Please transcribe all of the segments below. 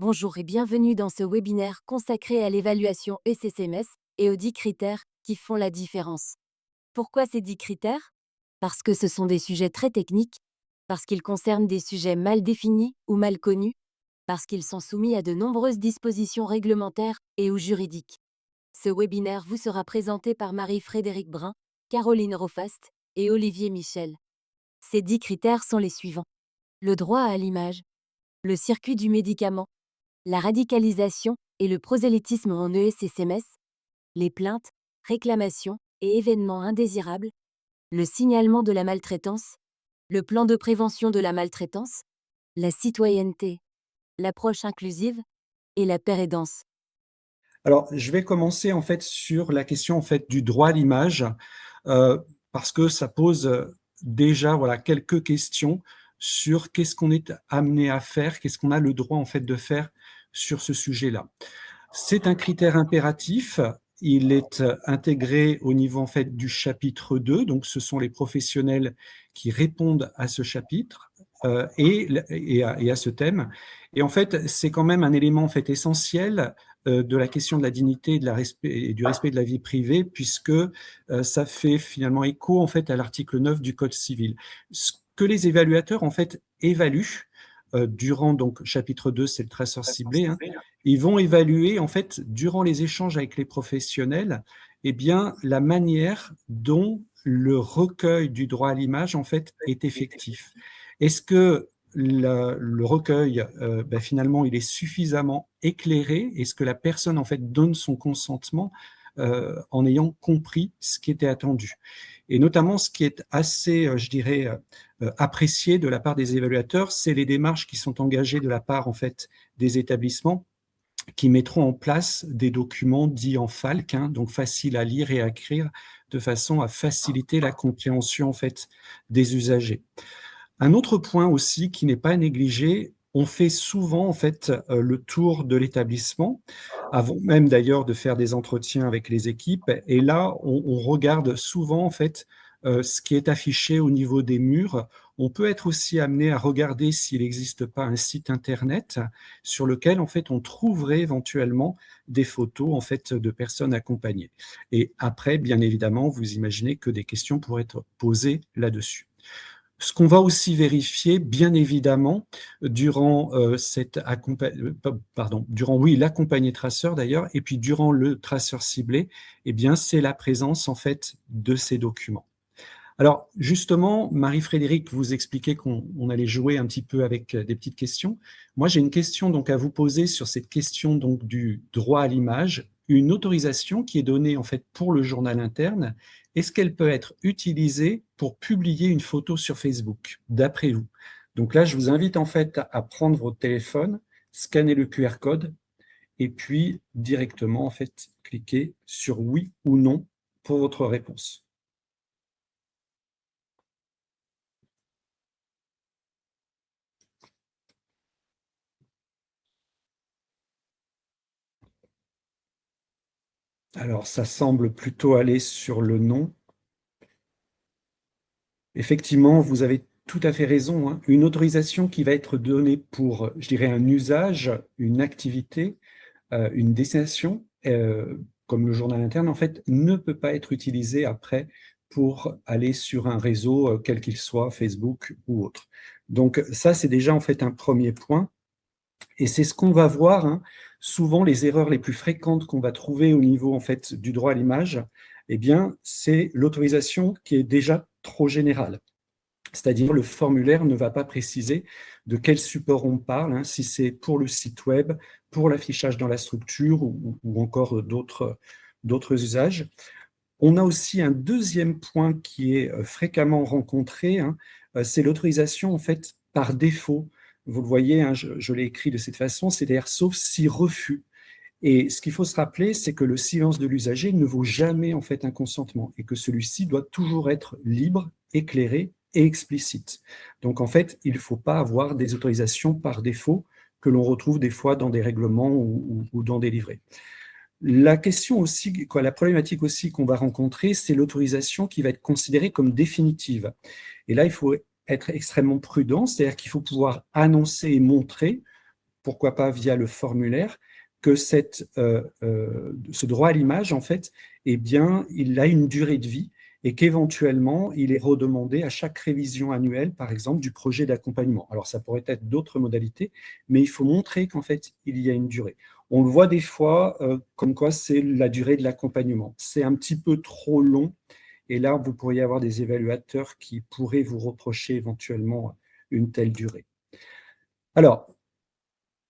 Bonjour et bienvenue dans ce webinaire consacré à l'évaluation ECCMS et aux 10 critères qui font la différence. Pourquoi ces 10 critères? Parce que ce sont des sujets très techniques, parce qu'ils concernent des sujets mal définis ou mal connus, parce qu'ils sont soumis à de nombreuses dispositions réglementaires et ou juridiques. Ce webinaire vous sera présenté par Marie-Frédérique Brun, Caroline Rofast et Olivier Michel. Ces 10 critères sont les suivants. Le droit à l'image, le circuit du médicament, la radicalisation et le prosélytisme en ESSMS, les plaintes, réclamations et événements indésirables, le signalement de la maltraitance, le plan de prévention de la maltraitance, la citoyenneté, l'approche inclusive et la pérédance. Alors, je vais commencer en fait sur la question en fait du droit à l'image, parce que ça pose, déjà voilà quelques questions sur qu'est-ce qu'on est amené à faire, qu'est-ce qu'on a le droit en fait de faire sur ce sujet-là. C'est un critère impératif, il est, intégré au niveau en fait du chapitre 2, donc ce sont les professionnels qui répondent à ce chapitre, et à ce thème. Et en fait, c'est quand même un élément en fait essentiel, de la question de la dignité et du respect de la vie privée, puisque, ça fait finalement écho en fait à l'article 9 du Code civil. Ce que les évaluateurs en fait évaluent, durant donc chapitre 2, c'est le traceur ciblé, hein, ils vont évaluer en fait durant les échanges avec les professionnels, eh bien la manière dont le recueil du droit à l'image en fait est effectif. Est-ce que le recueil, finalement, il est suffisamment éclairé? Est-ce que la personne, en fait, donne son consentement, en ayant compris ce qui était attendu? Et notamment, ce qui est assez, je dirais, apprécié de la part des évaluateurs, c'est les démarches qui sont engagées de la part, en fait, des établissements qui mettront en place des documents dits en FALC, hein, donc faciles à lire et à écrire, de façon à faciliter la compréhension, en fait, des usagers. Un autre point aussi qui n'est pas négligé, on fait souvent en fait, le tour de l'établissement, avant même d'ailleurs de faire des entretiens avec les équipes, et là, on regarde souvent en fait, ce qui est affiché au niveau des murs. On peut être aussi amené à regarder s'il n'existe pas un site internet sur lequel en fait on trouverait éventuellement des photos en fait de personnes accompagnées. Et après, bien évidemment, vous imaginez que des questions pourraient être posées là-dessus. Ce qu'on va aussi vérifier, bien évidemment, durant, l'accompagné traceur d'ailleurs, et puis durant le traceur ciblé, eh bien, c'est la présence, en fait, de ces documents. Alors, justement, Marie-Frédérique vous expliquait qu'on allait jouer un petit peu avec, des petites questions. Moi, j'ai une question donc à vous poser sur cette question donc du droit à l'image. Une autorisation qui est donnée, en fait, pour le journal interne, est-ce qu'elle peut être utilisée pour publier une photo sur Facebook, d'après vous? Donc là, je vous invite, en fait, à prendre votre téléphone, scanner le QR code et puis directement, en fait, cliquer sur oui ou non pour votre réponse. Alors, ça semble plutôt aller sur le non. Effectivement, vous avez tout à fait raison, hein. Une autorisation qui va être donnée pour, je dirais, un usage, une activité, une destination, comme le journal interne, en fait, ne peut pas être utilisée après pour aller sur un réseau, quel qu'il soit, Facebook ou autre. Donc ça, c'est déjà, en fait, un premier point. Et c'est ce qu'on va voir, hein. Souvent, les erreurs les plus fréquentes qu'on va trouver au niveau, en fait, du droit à l'image, eh bien, c'est l'autorisation qui est déjà trop générale. C'est-à-dire, le formulaire ne va pas préciser de quel support on parle, hein, si c'est pour le site web, pour l'affichage dans la structure ou encore d'autres usages. On a aussi un deuxième point qui est fréquemment rencontré, hein, c'est l'autorisation, en fait, par défaut. Vous le voyez, hein, je l'ai écrit de cette façon, c'est-à-dire sauf si refus. Et ce qu'il faut se rappeler, c'est que le silence de l'usager ne vaut jamais en fait un consentement et que celui-ci doit toujours être libre, éclairé et explicite. Donc en fait, il ne faut pas avoir des autorisations par défaut que l'on retrouve des fois dans des règlements ou dans des livrets. La question aussi, la problématique aussi qu'on va rencontrer, c'est l'autorisation qui va être considérée comme définitive. Et là, il faut être extrêmement prudent, c'est-à-dire qu'il faut pouvoir annoncer et montrer pourquoi pas via le formulaire, que ce droit à l'image, en fait, eh bien, il a une durée de vie et qu'éventuellement, il est redemandé à chaque révision annuelle, par exemple, du projet d'accompagnement. Alors, ça pourrait être d'autres modalités, mais il faut montrer qu'en fait, il y a une durée. On le voit des fois, comme quoi c'est la durée de l'accompagnement. C'est un petit peu trop long, et là, vous pourriez avoir des évaluateurs qui pourraient vous reprocher éventuellement une telle durée. Alors,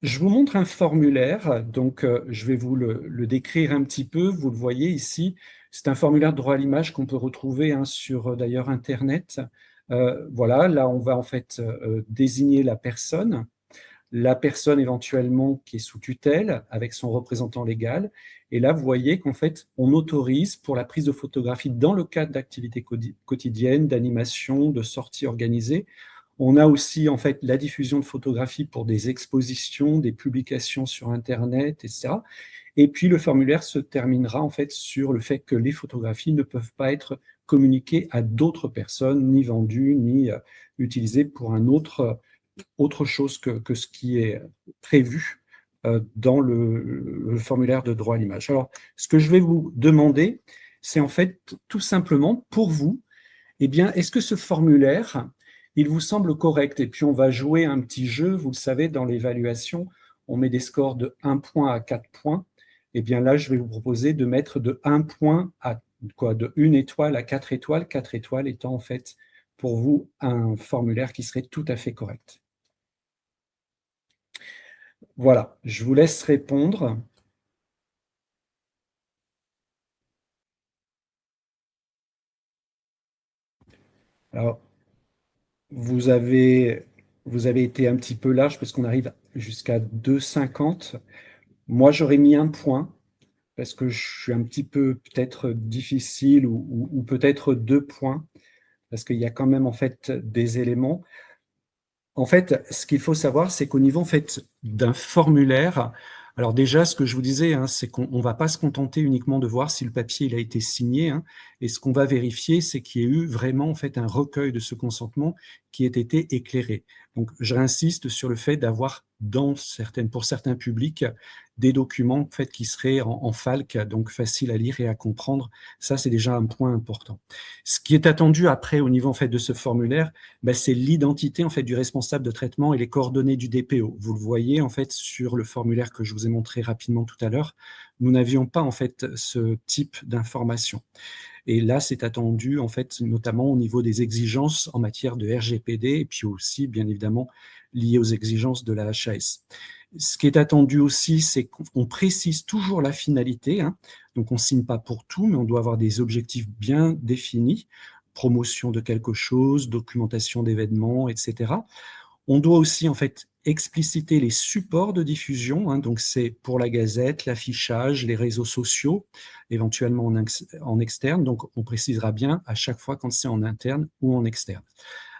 je vous montre un formulaire, donc je vais vous le décrire un petit peu. Vous le voyez ici, c'est un formulaire de droit à l'image qu'on peut retrouver sur d'ailleurs Internet. Voilà, là on va en fait désigner la personne éventuellement qui est sous tutelle avec son représentant légal. Et là, vous voyez qu'en fait, on autorise pour la prise de photographie dans le cadre d'activités quotidiennes, d'animation, de sorties organisées. On a aussi en fait la diffusion de photographies pour des expositions, des publications sur Internet, etc. Et puis le formulaire se terminera en fait sur le fait que les photographies ne peuvent pas être communiquées à d'autres personnes, ni vendues, ni utilisées pour autre chose que ce qui est prévu dans le formulaire de droit à l'image. Alors, ce que je vais vous demander, c'est en fait tout simplement pour vous, eh bien, est-ce que ce formulaire, il vous semble correct? Et puis, on va jouer un petit jeu. Vous le savez, dans l'évaluation, on met des scores de 1 point à 4 points. Eh bien, là, je vais vous proposer de mettre de 1 point à quoi? De 1 étoile à 4 étoiles, 4 étoiles étant en fait pour vous un formulaire qui serait tout à fait correct. Voilà, je vous laisse répondre. Alors, vous avez, vous avez été un petit peu large parce qu'on arrive jusqu'à 2,50. Moi, j'aurais mis 1 point parce que je suis un petit peu peut-être difficile ou peut-être 2 points parce qu'il y a quand même en fait des éléments. En fait, ce qu'il faut savoir, c'est qu'au niveau en fait d'un formulaire, alors déjà, ce que je vous disais, c'est qu'on ne va pas se contenter uniquement de voir si le papier il a été signé, et ce qu'on va vérifier, c'est qu'il y ait eu vraiment en fait un recueil de ce consentement qui ait été éclairé. Donc, je réinsiste sur le fait d'avoir pour certains publics, des documents en fait qui seraient en FALC, donc faciles à lire et à comprendre. Ça, c'est déjà un point important. Ce qui est attendu après au niveau en fait de ce formulaire, c'est l'identité en fait du responsable de traitement et les coordonnées du DPO. Vous le voyez en fait sur le formulaire que je vous ai montré rapidement tout à l'heure. Nous n'avions pas en fait ce type d'information. Et là, c'est attendu en fait notamment au niveau des exigences en matière de RGPD et puis aussi bien évidemment liées aux exigences de la HAS. Ce qui est attendu aussi, c'est qu'on précise toujours la finalité. Donc, on ne signe pas pour tout, mais on doit avoir des objectifs bien définis, promotion de quelque chose, documentation d'événements, etc. On doit aussi, en fait, expliciter les supports de diffusion. Donc, c'est pour la gazette, l'affichage, les réseaux sociaux, éventuellement en externe. Donc, on précisera bien à chaque fois quand c'est en interne ou en externe.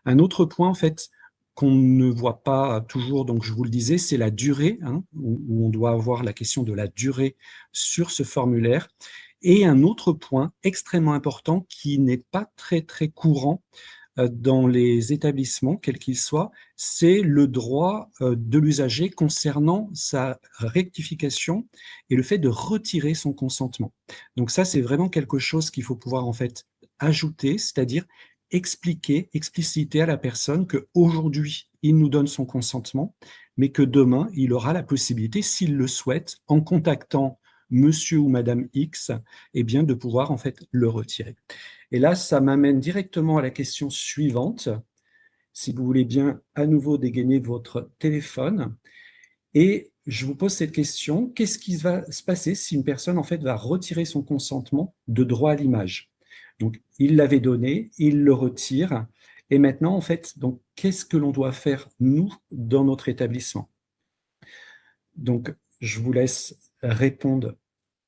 Un autre point, en fait, qu'on ne voit pas toujours, donc je vous le disais, c'est la durée, où on doit avoir la question de la durée sur ce formulaire. Et un autre point extrêmement important qui n'est pas très, très courant dans les établissements, quels qu'ils soient, c'est le droit de l'usager concernant sa rectification et le fait de retirer son consentement. Donc ça, c'est vraiment quelque chose qu'il faut pouvoir en fait ajouter, c'est-à-dire expliquer, expliciter à la personne qu'aujourd'hui, il nous donne son consentement, mais que demain, il aura la possibilité, s'il le souhaite, en contactant monsieur ou madame X, eh bien, de pouvoir en fait le retirer. Et là, ça m'amène directement à la question suivante. Si vous voulez bien à nouveau dégainer votre téléphone. Et je vous pose cette question, qu'est-ce qui va se passer si une personne en fait va retirer son consentement de droit à l'image? Donc, il l'avait donné, il le retire. Et maintenant, en fait, donc, qu'est-ce que l'on doit faire, nous, dans notre établissement? Donc, je vous laisse répondre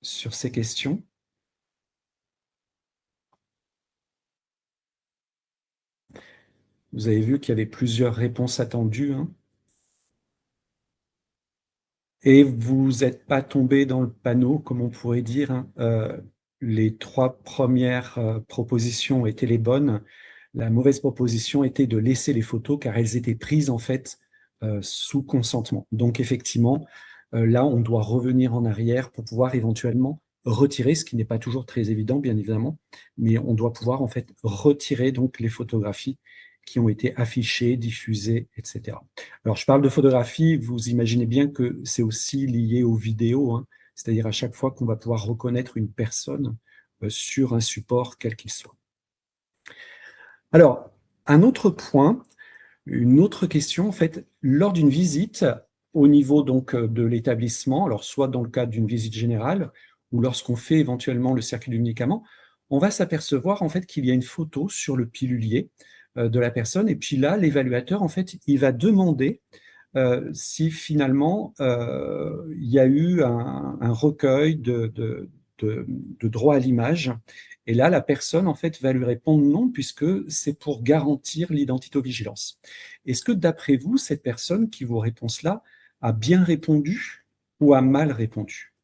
sur ces questions. Vous avez vu qu'il y avait plusieurs réponses attendues. Et vous n'êtes pas tombé dans le panneau, comme on pourrait dire. Les 3 premières propositions étaient les bonnes. La mauvaise proposition était de laisser les photos car elles étaient prises en fait sous consentement. Donc effectivement, là, on doit revenir en arrière pour pouvoir éventuellement retirer, ce qui n'est pas toujours très évident, bien évidemment, mais on doit pouvoir en fait retirer donc les photographies qui ont été affichées, diffusées, etc. Alors, je parle de photographie, vous imaginez bien que c'est aussi lié aux vidéos, hein, c'est-à-dire à chaque fois qu'on va pouvoir reconnaître une personne sur un support quel qu'il soit. Alors, un autre point, une autre question, en fait, lors d'une visite au niveau donc de l'établissement, alors soit dans le cadre d'une visite générale ou lorsqu'on fait éventuellement le circuit du médicament, on va s'apercevoir en fait qu'il y a une photo sur le pilulier de la personne et puis là, l'évaluateur, en fait, il va demander si finalement il y a eu un recueil de droit à l'image. Et là, la personne, en fait, va lui répondre non, puisque c'est pour garantir l'identitovigilance. Est-ce que, d'après vous, cette personne qui vous répond cela a bien répondu ou a mal répondu?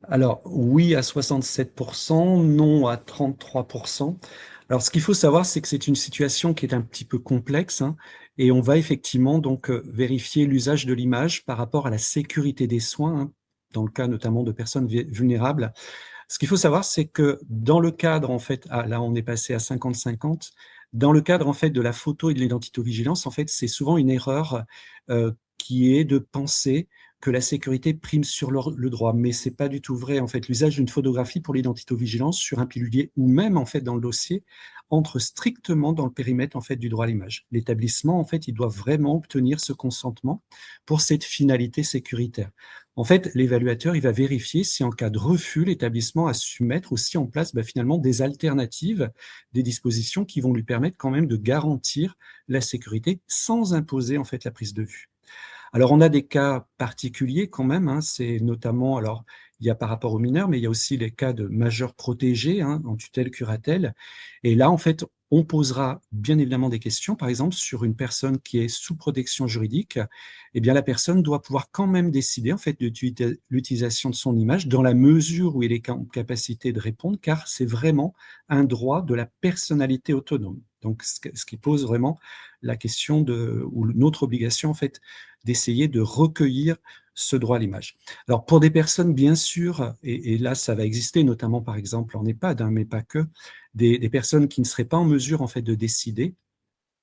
Alors, oui à 67%, non à 33%. Alors, ce qu'il faut savoir, c'est que c'est une situation qui est un petit peu complexe, hein, et on va effectivement donc vérifier l'usage de l'image par rapport à la sécurité des soins, hein, dans le cas notamment de personnes vulnérables. Ce qu'il faut savoir, c'est que dans le cadre, en fait, là, on est passé à 50-50. Dans le cadre, en fait, de la photo et de l'identitovigilance, en fait, c'est souvent une erreur qui est de penser que la sécurité prime sur le droit. Mais c'est pas du tout vrai. En fait, l'usage d'une photographie pour l'identitovigilance sur un pilulier ou même, en fait, dans le dossier, entre strictement dans le périmètre, en fait, du droit à l'image. L'établissement, en fait, il doit vraiment obtenir ce consentement pour cette finalité sécuritaire. En fait, l'évaluateur, il va vérifier si en cas de refus, l'établissement a su mettre aussi en place finalement des alternatives, des dispositions qui vont lui permettre quand même de garantir la sécurité sans imposer en fait la prise de vue. Alors, on a des cas particuliers quand même, hein, c'est notamment, alors, il y a par rapport aux mineurs, mais il y a aussi les cas de majeurs protégés, hein, en tutelle curatelle. Et là, en fait, on posera bien évidemment des questions. Par exemple, sur une personne qui est sous protection juridique, eh bien, la personne doit pouvoir quand même décider, en fait, de l'utilisation de son image dans la mesure où il est en capacité de répondre, car c'est vraiment un droit de la personnalité autonome. Donc, ce qui pose vraiment la question ou notre obligation, en fait, d'essayer de recueillir ce droit à l'image. Alors, pour des personnes, bien sûr, et là, ça va exister, notamment, par exemple, en EHPAD, hein, mais pas que, des personnes qui ne seraient pas en mesure, en fait, de décider.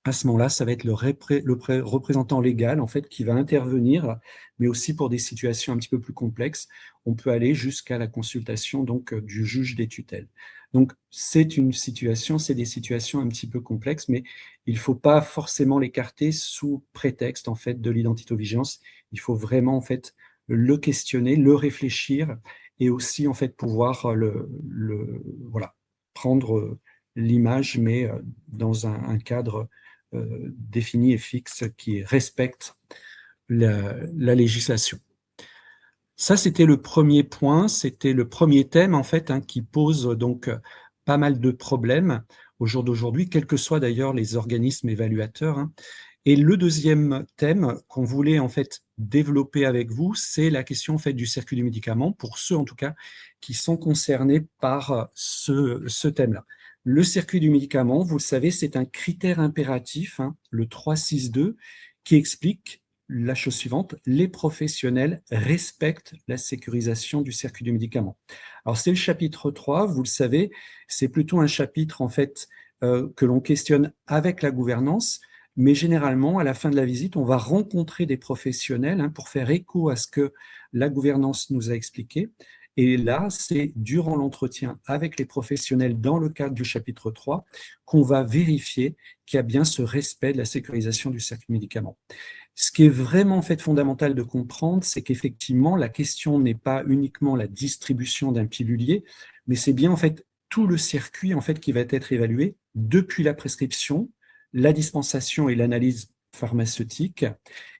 À ce moment-là, ça va être le représentant légal, en fait, qui va intervenir, mais aussi pour des situations un petit peu plus complexes, on peut aller jusqu'à la consultation donc du juge des tutelles. Donc, c'est des situations un petit peu complexes, mais il ne faut pas forcément l'écarter sous prétexte, en fait, de l'identitovigilance. Il faut vraiment, en fait, le questionner, le réfléchir et aussi, en fait, pouvoir voilà, prendre l'image, mais dans un cadre défini et fixe qui respecte la législation. Ça, c'était le premier point, c'était le premier thème en fait, hein, qui pose donc pas mal de problèmes au jour d'aujourd'hui, quels que soient d'ailleurs les organismes évaluateurs, hein. Et le deuxième thème qu'on voulait en fait développer avec vous, c'est la question en fait du circuit du médicament, pour ceux en tout cas qui sont concernés par ce thème-là. Le circuit du médicament, vous le savez, c'est un critère impératif, hein, le 362, qui explique la chose suivante: les professionnels respectent la sécurisation du circuit du médicament. Alors c'est le chapitre 3, vous le savez, c'est plutôt un chapitre en fait que l'on questionne avec la gouvernance, mais généralement, à la fin de la visite, on va rencontrer des professionnels, hein, pour faire écho à ce que la gouvernance nous a expliqué. Et là, c'est durant l'entretien avec les professionnels dans le cadre du chapitre 3 qu'on va vérifier qu'il y a bien ce respect de la sécurisation du circuit médicament. Ce qui est vraiment en fait fondamental de comprendre, c'est qu'effectivement, la question n'est pas uniquement la distribution d'un pilulier, mais c'est bien en fait tout le circuit en fait qui va être évalué depuis la prescription, la dispensation et l'analyse pharmaceutique,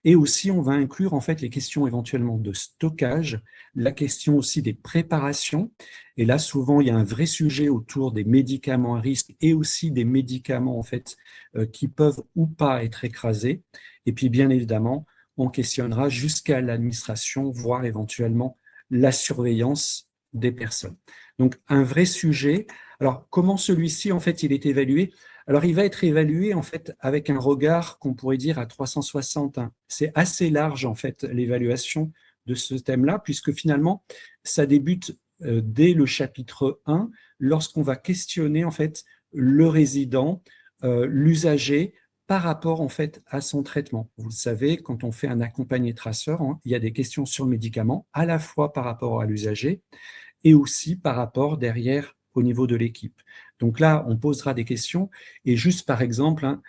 et aussi on va inclure en fait les questions éventuellement de stockage, la question aussi des préparations, et là souvent il y a un vrai sujet autour des médicaments à risque et aussi des médicaments en fait qui peuvent ou pas être écrasés, et puis bien évidemment on questionnera jusqu'à l'administration, voire éventuellement la surveillance des personnes. Donc, un vrai sujet. Alors, comment celui-ci, en fait, il est évalué? Alors, il va être évalué, en fait, avec un regard qu'on pourrait dire à 360, hein. C'est assez large, en fait, l'évaluation de ce thème-là, puisque finalement, ça débute dès le chapitre 1, lorsqu'on va questionner, en fait, le résident, l'usager, par rapport en fait à son traitement. Vous le savez, quand on fait un accompagné traceur, hein, il y a des questions sur le médicament, à la fois par rapport à l'usager et aussi par rapport derrière au niveau de l'équipe. Donc là, on posera des questions et juste par exemple, hein,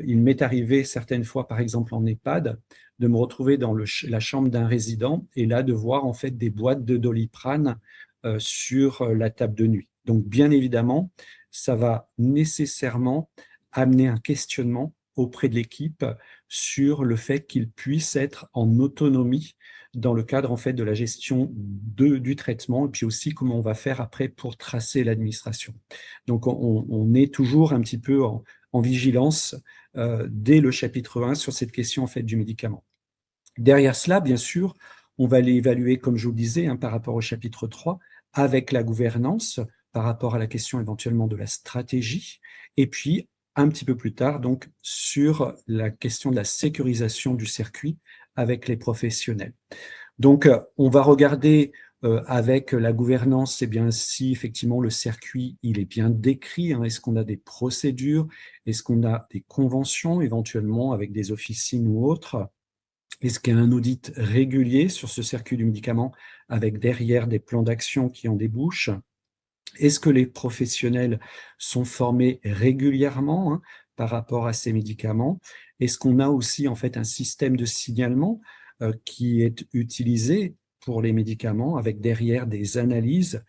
il m'est arrivé certaines fois, par exemple en EHPAD, de me retrouver dans la chambre d'un résident et là de voir en fait des boîtes de Doliprane sur la table de nuit. Donc bien évidemment, ça va nécessairement amener un questionnement auprès de l'équipe sur le fait qu'il puisse être en autonomie dans le cadre en fait de la gestion du traitement et puis aussi comment on va faire après pour tracer l'administration. Donc on est toujours un petit peu en vigilance dès le chapitre 1 sur cette question en fait du médicament. Derrière cela, bien sûr, on va l'évaluer, comme je vous le disais, hein, par rapport au chapitre 3, avec la gouvernance, par rapport à la question éventuellement de la stratégie, et puis un petit peu plus tard, donc, sur la question de la sécurisation du circuit avec les professionnels. Donc, on va regarder avec la gouvernance, c'est bien si effectivement le circuit, il est bien décrit, hein, est-ce qu'on a des procédures, est-ce qu'on a des conventions éventuellement avec des officines ou autres, est-ce qu'il y a un audit régulier sur ce circuit du médicament avec derrière des plans d'action qui en débouchent? Est-ce que les professionnels sont formés régulièrement hein, par rapport à ces médicaments? Est-ce qu'on a aussi en fait un système de signalement qui est utilisé pour les médicaments avec derrière des analyses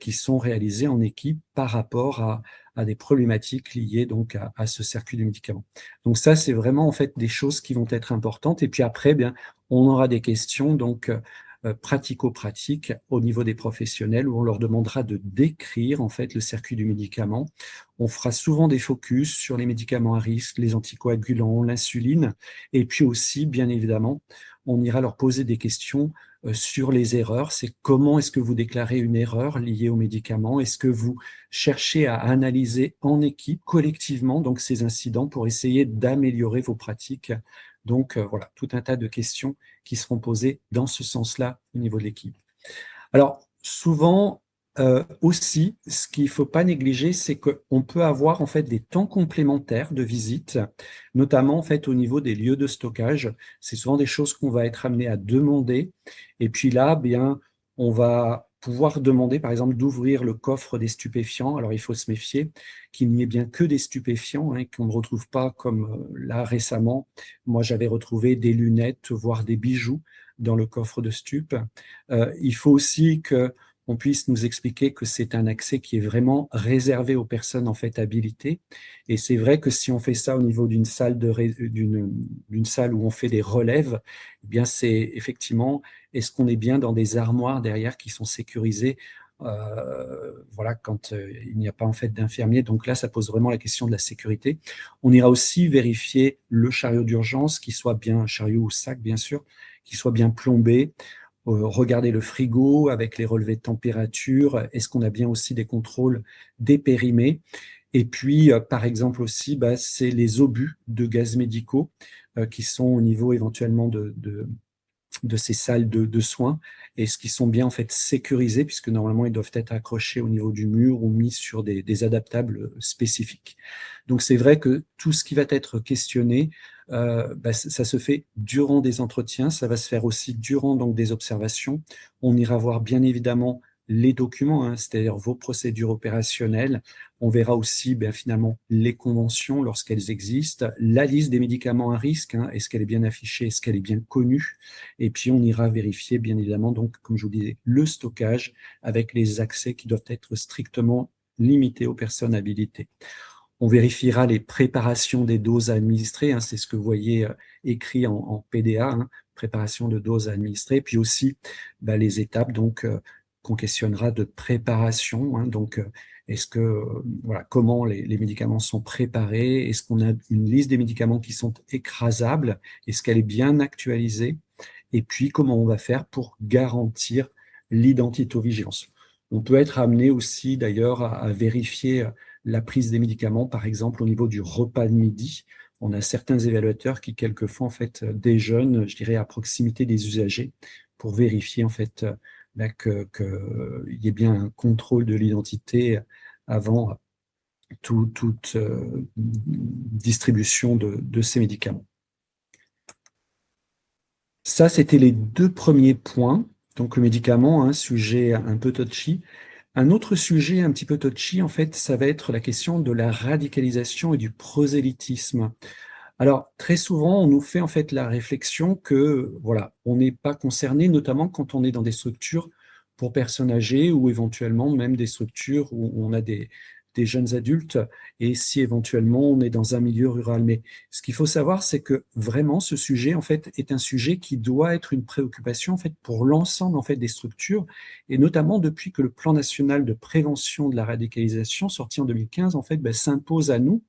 qui sont réalisées en équipe par rapport à des problématiques liées donc à ce circuit du médicament. Donc ça, c'est vraiment en fait des choses qui vont être importantes. Et puis après, bien, on aura des questions donc pratico-pratiques au niveau des professionnels où on leur demandera de décrire en fait le circuit du médicament. On fera souvent des focus sur les médicaments à risque, les anticoagulants, l'insuline, et puis aussi, bien évidemment, on ira leur poser des questions sur les erreurs. C'est comment est-ce que vous déclarez une erreur liée au médicament? Est-ce que vous cherchez à analyser en équipe, collectivement, donc ces incidents pour essayer d'améliorer vos pratiques? Donc voilà, tout un tas de questions qui seront posées dans ce sens-là au niveau de l'équipe. Alors, souvent aussi, ce qu'il ne faut pas négliger, c'est qu'on peut avoir en fait des temps complémentaires de visite, notamment en fait au niveau des lieux de stockage. C'est souvent des choses qu'on va être amené à demander. Et puis là, bien, on va pouvoir demander, par exemple, d'ouvrir le coffre des stupéfiants. Alors, il faut se méfier qu'il n'y ait bien que des stupéfiants, hein, qu'on ne retrouve pas comme là récemment. Moi, j'avais retrouvé des lunettes, voire des bijoux dans le coffre de stup. Il faut aussi qu'on puisse nous expliquer que c'est un accès qui est vraiment réservé aux personnes en fait habilitées. Et c'est vrai que si on fait ça au niveau d'une salle d'une salle où on fait des relèves, eh bien c'est effectivement, est-ce qu'on est bien dans des armoires derrière qui sont sécurisées voilà, quand il n'y a pas en fait d'infirmier. Donc là, ça pose vraiment la question de la sécurité. On ira aussi vérifier le chariot d'urgence, qu'il soit bien chariot ou sac, bien sûr, qu'il soit bien plombé. Regarder le frigo avec les relevés de température. Est-ce qu'on a bien aussi des contrôles des périmés? Et puis, par exemple aussi, bah, c'est les obus de gaz médicaux qui sont au niveau éventuellement de ces salles de soins. Est-ce qu'ils sont bien en fait sécurisés puisque normalement ils doivent être accrochés au niveau du mur ou mis sur des adaptables spécifiques. Donc c'est vrai que tout ce qui va être questionné, bah, ça se fait durant des entretiens, ça va se faire aussi durant donc des observations. On ira voir bien évidemment les documents, hein, c'est-à-dire vos procédures opérationnelles. On verra aussi ben, finalement les conventions lorsqu'elles existent, la liste des médicaments à risque, hein, est-ce qu'elle est bien affichée, est-ce qu'elle est bien connue, et puis on ira vérifier bien évidemment, donc comme je vous disais, le stockage avec les accès qui doivent être strictement limités aux personnes habilitées. On vérifiera les préparations des doses à administrer, hein, c'est ce que vous voyez écrit en PDA, hein, préparation de doses à administrer, puis aussi bah, les étapes donc qu'on questionnera de préparation, hein, donc est-ce que voilà comment les médicaments sont préparés, est-ce qu'on a une liste des médicaments qui sont écrasables, est-ce qu'elle est bien actualisée, et puis comment on va faire pour garantir l'identitovigilance. On peut être amené aussi d'ailleurs à vérifier la prise des médicaments, par exemple au niveau du repas de midi. On a certains évaluateurs qui quelquefois en fait déjeunent, je dirais, à proximité des usagers pour vérifier en fait qu'il y ait bien un contrôle de l'identité avant toute distribution de ces médicaments. Ça, c'était les deux premiers points. Donc le médicament, un sujet un peu touchy. Un autre sujet un petit peu touchy, en fait, ça va être la question de la radicalisation et du prosélytisme. Alors, très souvent, on nous fait en fait la réflexion que, voilà, on n'est pas concerné, notamment quand on est dans des structures pour personnes âgées ou éventuellement même des structures où on a des jeunes adultes et si éventuellement on est dans un milieu rural. Mais ce qu'il faut savoir, c'est que vraiment ce sujet, en fait, est un sujet qui doit être une préoccupation, en fait, pour l'ensemble, en fait, des structures et notamment depuis que le plan national de prévention de la radicalisation, sorti en 2015, en fait, s'impose à nous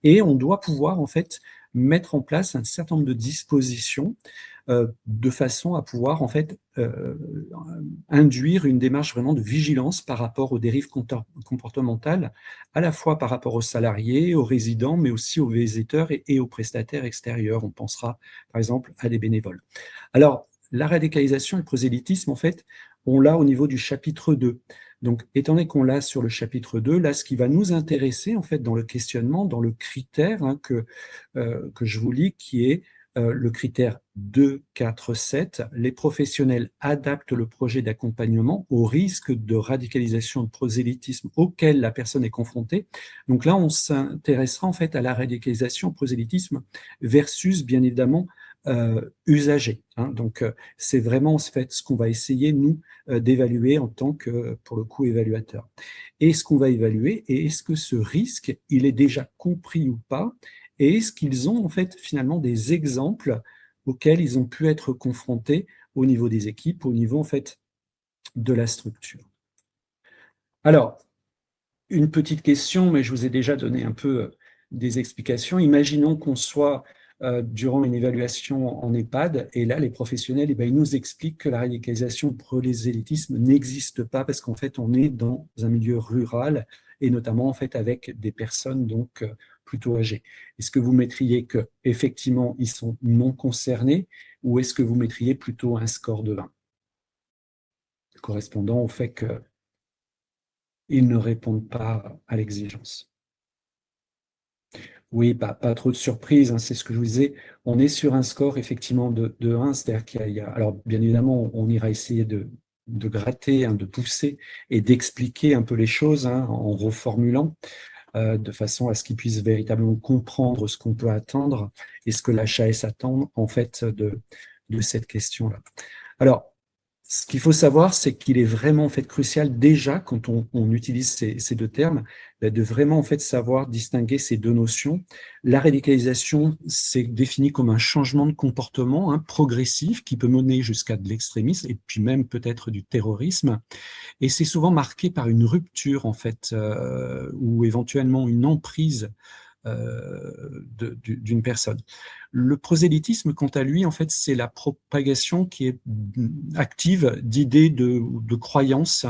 et on doit pouvoir, en fait, mettre en place un certain nombre de dispositions de façon à pouvoir en fait induire une démarche vraiment de vigilance par rapport aux dérives comportementales, à la fois par rapport aux salariés, aux résidents, mais aussi aux visiteurs et aux prestataires extérieurs. On pensera par exemple à des bénévoles. Alors, la radicalisation et le prosélytisme, en fait, on l'a au niveau du chapitre 2. Donc, étant donné qu'on l'a sur le chapitre 2, là, ce qui va nous intéresser, en fait, dans le questionnement, dans le critère que je vous lis, qui est le critère 2, 4, 7, les professionnels adaptent le projet d'accompagnement au risque de radicalisation et de prosélytisme auquel la personne est confrontée. Donc là, on s'intéressera en fait à la radicalisation, au prosélytisme versus, bien évidemment, usagers. Hein. Donc, c'est vraiment en fait ce qu'on va essayer, nous, d'évaluer en tant que, pour le coup, évaluateur. Et ce qu'on va évaluer, et est-ce que ce risque, il est déjà compris ou pas, et est-ce qu'ils ont en fait finalement des exemples auxquels ils ont pu être confrontés au niveau des équipes, au niveau en fait de la structure. Alors, une petite question, mais je vous ai déjà donné un peu des explications. Imaginons qu'on soit durant une évaluation en EHPAD, et là, les professionnels, ils nous expliquent que la radicalisation pour les élitismes n'existe pas parce qu'en fait, on est dans un milieu rural et notamment en fait avec des personnes donc plutôt âgées. Est-ce que vous mettriez que effectivement ils sont non concernés ou est-ce que vous mettriez plutôt un score de 20 correspondant au fait qu'ils ne répondent pas à l'exigence? Oui, pas trop de surprise, hein, c'est ce que je vous disais. On est sur un score effectivement de 1, c'est-à-dire qu'il y a, alors bien évidemment, on ira essayer de gratter, hein, de pousser et d'expliquer un peu les choses hein, en reformulant de façon à ce qu'ils puissent véritablement comprendre ce qu'on peut attendre et ce que l'HAS attend en fait de cette question-là. Alors, ce qu'il faut savoir, c'est qu'il est vraiment en fait crucial déjà quand on utilise ces deux termes, de vraiment en fait savoir distinguer ces deux notions. La radicalisation, c'est défini comme un changement de comportement hein, progressif qui peut mener jusqu'à de l'extrémisme et puis même peut-être du terrorisme. Et c'est souvent marqué par une rupture en fait ou éventuellement une emprise d'une personne. Le prosélytisme, quant à lui, en fait, c'est la propagation qui est active d'idées, de croyances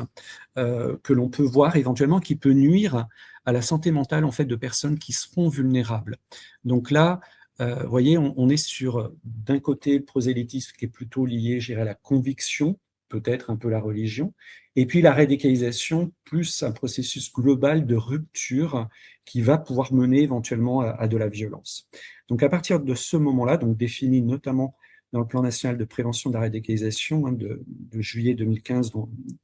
que l'on peut voir éventuellement, qui peut nuire à la santé mentale en fait de personnes qui seront vulnérables. Donc là, vous voyez, on est sur d'un côté le prosélytisme qui est plutôt lié, je dirais, à la conviction, peut-être un peu la religion, et puis la radicalisation, plus un processus global de rupture qui va pouvoir mener éventuellement à de la violence. Donc à partir de ce moment-là, donc défini notamment dans le plan national de prévention de la radicalisation hein, de juillet 2015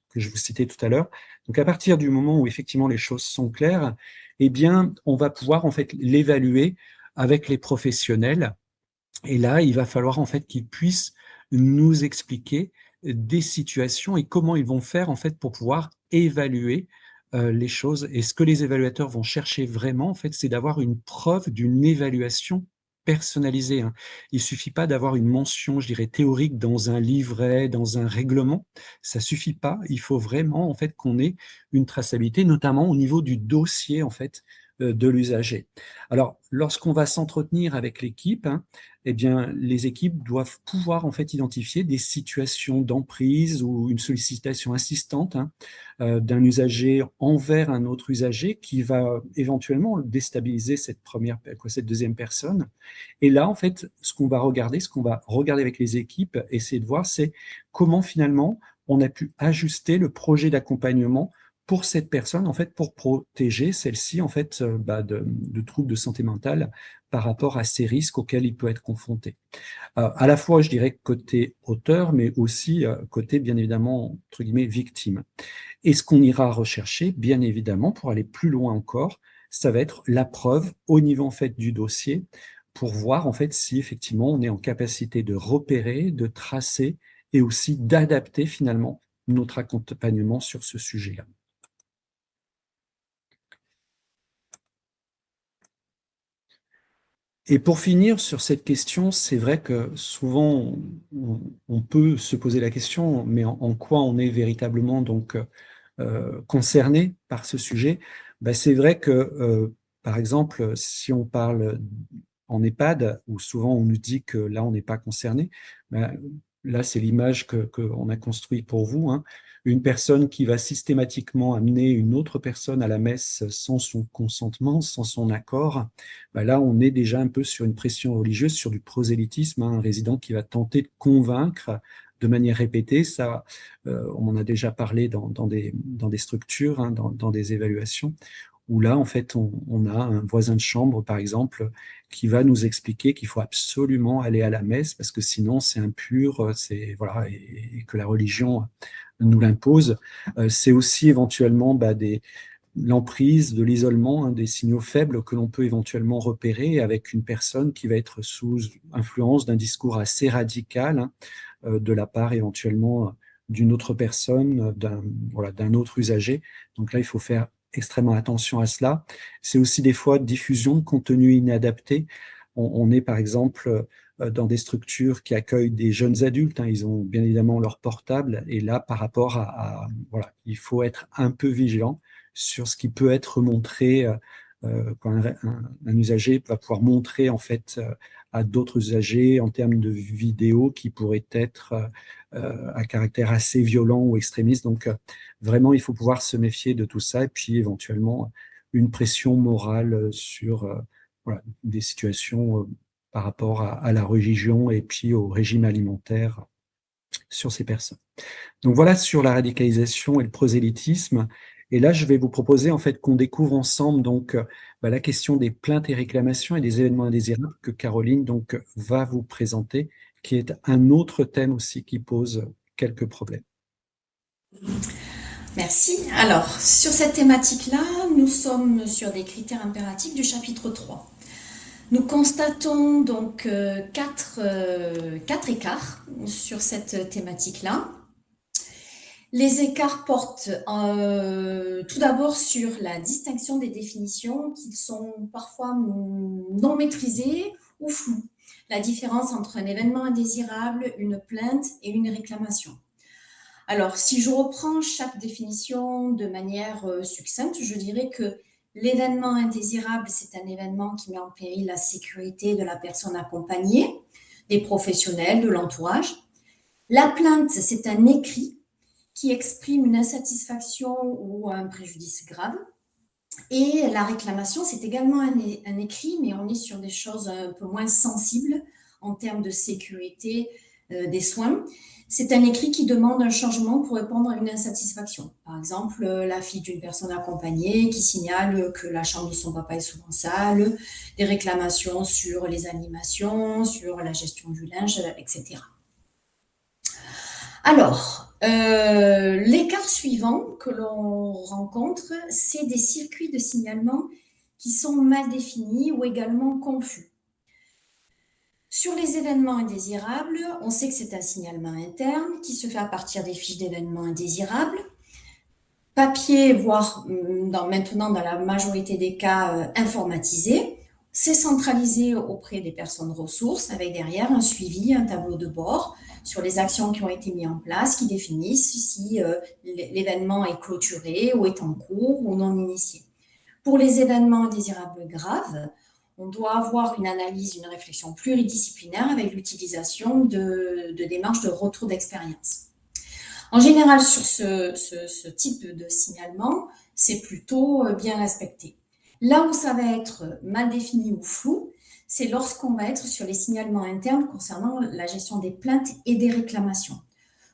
que je vous citais tout à l'heure, donc à partir du moment où effectivement les choses sont claires, eh bien on va pouvoir en fait l'évaluer avec les professionnels. Et là, il va falloir en fait qu'ils puissent nous expliquer des situations et comment ils vont faire en fait pour pouvoir évaluer les choses. Et ce que les évaluateurs vont chercher vraiment, en fait, c'est d'avoir une preuve d'une évaluation personnalisée. Hein. Il suffit pas d'avoir une mention, je dirais, théorique dans un livret, dans un règlement. Ça suffit pas. Il faut vraiment en fait qu'on ait une traçabilité, notamment au niveau du dossier en fait de l'usager. Alors, lorsqu'on va s'entretenir avec l'équipe, hein, eh bien, les équipes doivent pouvoir en fait identifier des situations d'emprise ou une sollicitation insistante, hein, d'un usager envers un autre usager qui va éventuellement déstabiliser cette deuxième personne. Et là, en fait, ce qu'on va regarder avec les équipes, essayer de voir, c'est comment finalement on a pu ajuster le projet d'accompagnement pour cette personne, en fait, pour protéger celle-ci, en fait, de troubles de santé mentale par rapport à ces risques auxquels il peut être confronté. À la fois, je dirais, côté auteur, mais aussi côté, bien évidemment, entre guillemets, victime. Et ce qu'on ira rechercher, bien évidemment, pour aller plus loin encore, ça va être la preuve au niveau, en fait, du dossier pour voir, en fait, si effectivement on est en capacité de repérer, de tracer et aussi d'adapter finalement notre accompagnement sur ce sujet-là. Et pour finir sur cette question, c'est vrai que souvent on peut se poser la question, mais en quoi on est véritablement donc concerné par ce sujet? Ben, c'est vrai que, par exemple, si on parle en EHPAD, où souvent on nous dit que là on n'est pas concerné, ben, là c'est l'image qu'on a construite pour vous, hein. Une personne qui va systématiquement amener une autre personne à la messe sans son consentement, sans son accord, ben là on est déjà un peu sur une pression religieuse, sur du prosélytisme, hein, un résident qui va tenter de convaincre de manière répétée. Ça, on en a déjà parlé dans des structures, hein, dans des évaluations, où là, en fait, on a un voisin de chambre, par exemple, qui va nous expliquer qu'il faut absolument aller à la messe parce que sinon c'est impur, c'est voilà, et que la religion nous l'impose. C'est aussi éventuellement l'emprise, de l'isolement, hein, des signaux faibles que l'on peut éventuellement repérer avec une personne qui va être sous influence d'un discours assez radical, hein, de la part éventuellement d'une autre personne, d'un autre usager. Donc là, il faut faire extrêmement attention à cela. C'est aussi des fois diffusion de contenu inadapté. On est par exemple dans des structures qui accueillent des jeunes adultes, hein, ils ont bien évidemment leur portable, et là, par rapport voilà, il faut être un peu vigilant sur ce qui peut être montré quand un usager va pouvoir montrer en fait à d'autres usagers en termes de vidéos qui pourraient être à caractère assez violent ou extrémiste. Donc vraiment, il faut pouvoir se méfier de tout ça et puis éventuellement une pression morale sur voilà, des situations par rapport à la religion et puis au régime alimentaire sur ces personnes. Donc voilà sur la radicalisation et le prosélytisme. Et là, je vais vous proposer en fait qu'on découvre ensemble donc la question des plaintes et réclamations et des événements indésirables que Caroline donc va vous présenter, qui est un autre thème aussi qui pose quelques problèmes. Merci. Alors, sur cette thématique-là, nous sommes sur des critères impératifs du chapitre 3. Nous constatons donc quatre écarts sur cette thématique-là. Les écarts portent tout d'abord sur la distinction des définitions qui sont parfois non maîtrisées ou floues. La différence entre un événement indésirable, une plainte et une réclamation. Alors, si je reprends chaque définition de manière succincte, je dirais que l'événement indésirable, c'est un événement qui met en péril la sécurité de la personne accompagnée, des professionnels, de l'entourage. La plainte, c'est un écrit qui exprime une insatisfaction ou un préjudice grave. Et la réclamation, c'est également un écrit, mais on est sur des choses un peu moins sensibles en termes de sécurité des soins. C'est un écrit qui demande un changement pour répondre à une insatisfaction. Par exemple, la fille d'une personne accompagnée qui signale que la chambre de son papa est souvent sale, des réclamations sur les animations, sur la gestion du linge, etc. Alors, l'écart suivant que l'on rencontre, c'est des circuits de signalement qui sont mal définis ou également confus. Sur les événements indésirables, on sait que c'est un signalement interne qui se fait à partir des fiches d'événements indésirables. Papier, voire maintenant dans la majorité des cas informatisé. C'est centralisé auprès des personnes ressources avec derrière un suivi, un tableau de bord sur les actions qui ont été mises en place qui définissent si l'événement est clôturé ou est en cours ou non initié. Pour les événements indésirables graves, on doit avoir une analyse, une réflexion pluridisciplinaire avec l'utilisation de démarches de retour d'expérience. En général, sur ce type de signalement, c'est plutôt bien respecté. Là où ça va être mal défini ou flou, c'est lorsqu'on va être sur les signalements internes concernant la gestion des plaintes et des réclamations.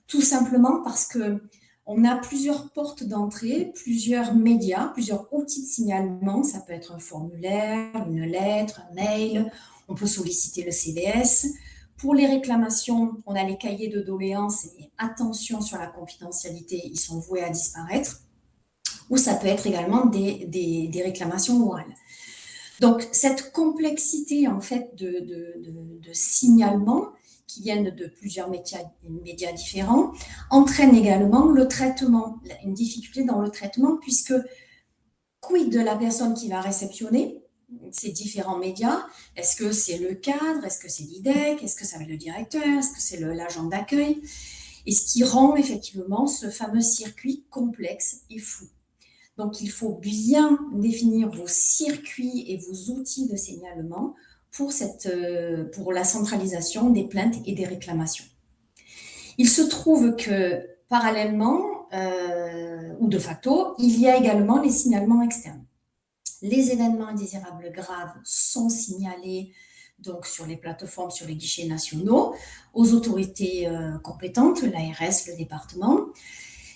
Tout simplement parce qu'on a plusieurs portes d'entrée, plusieurs médias, plusieurs outils de signalement. Ça peut être un formulaire, une lettre, un mail. On peut solliciter le CVS. Pour les réclamations, on a les cahiers de doléances et attention sur la confidentialité, ils sont voués à disparaître. Ou ça peut être également des réclamations orales. Donc, cette complexité en fait de signalement qui viennent de plusieurs médias différents entraîne également le traitement, une difficulté dans le traitement puisque quid de la personne qui va réceptionner ces différents médias? Est-ce que c'est le cadre? Est-ce que c'est l'IDEC? Est-ce que ça va être le directeur? Est-ce que c'est l'agent d'accueil? Et ce qui rend effectivement ce fameux circuit complexe et flou. Donc, il faut bien définir vos circuits et vos outils de signalement pour la centralisation des plaintes et des réclamations. Il se trouve que, parallèlement, ou de facto, il y a également les signalements externes. Les événements indésirables graves sont signalés donc sur les plateformes, sur les guichets nationaux, aux autorités compétentes, l'ARS, le département.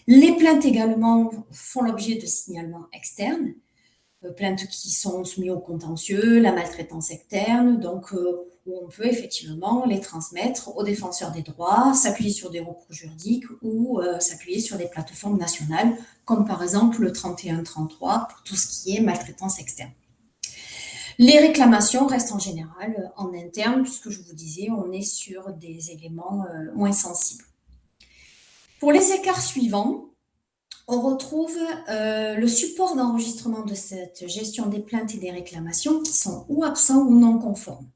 Les plaintes également font l'objet de signalements externes, plaintes qui sont soumises au contentieux, la maltraitance externe, donc où on peut effectivement les transmettre aux défenseurs des droits, s'appuyer sur des recours juridiques ou s'appuyer sur des plateformes nationales, comme par exemple le 3133 pour tout ce qui est maltraitance externe. Les réclamations restent en général en interne, puisque je vous disais, on est sur des éléments moins sensibles. Pour les écarts suivants, on retrouve le support d'enregistrement de cette gestion des plaintes et des réclamations qui sont ou absents ou non conformes.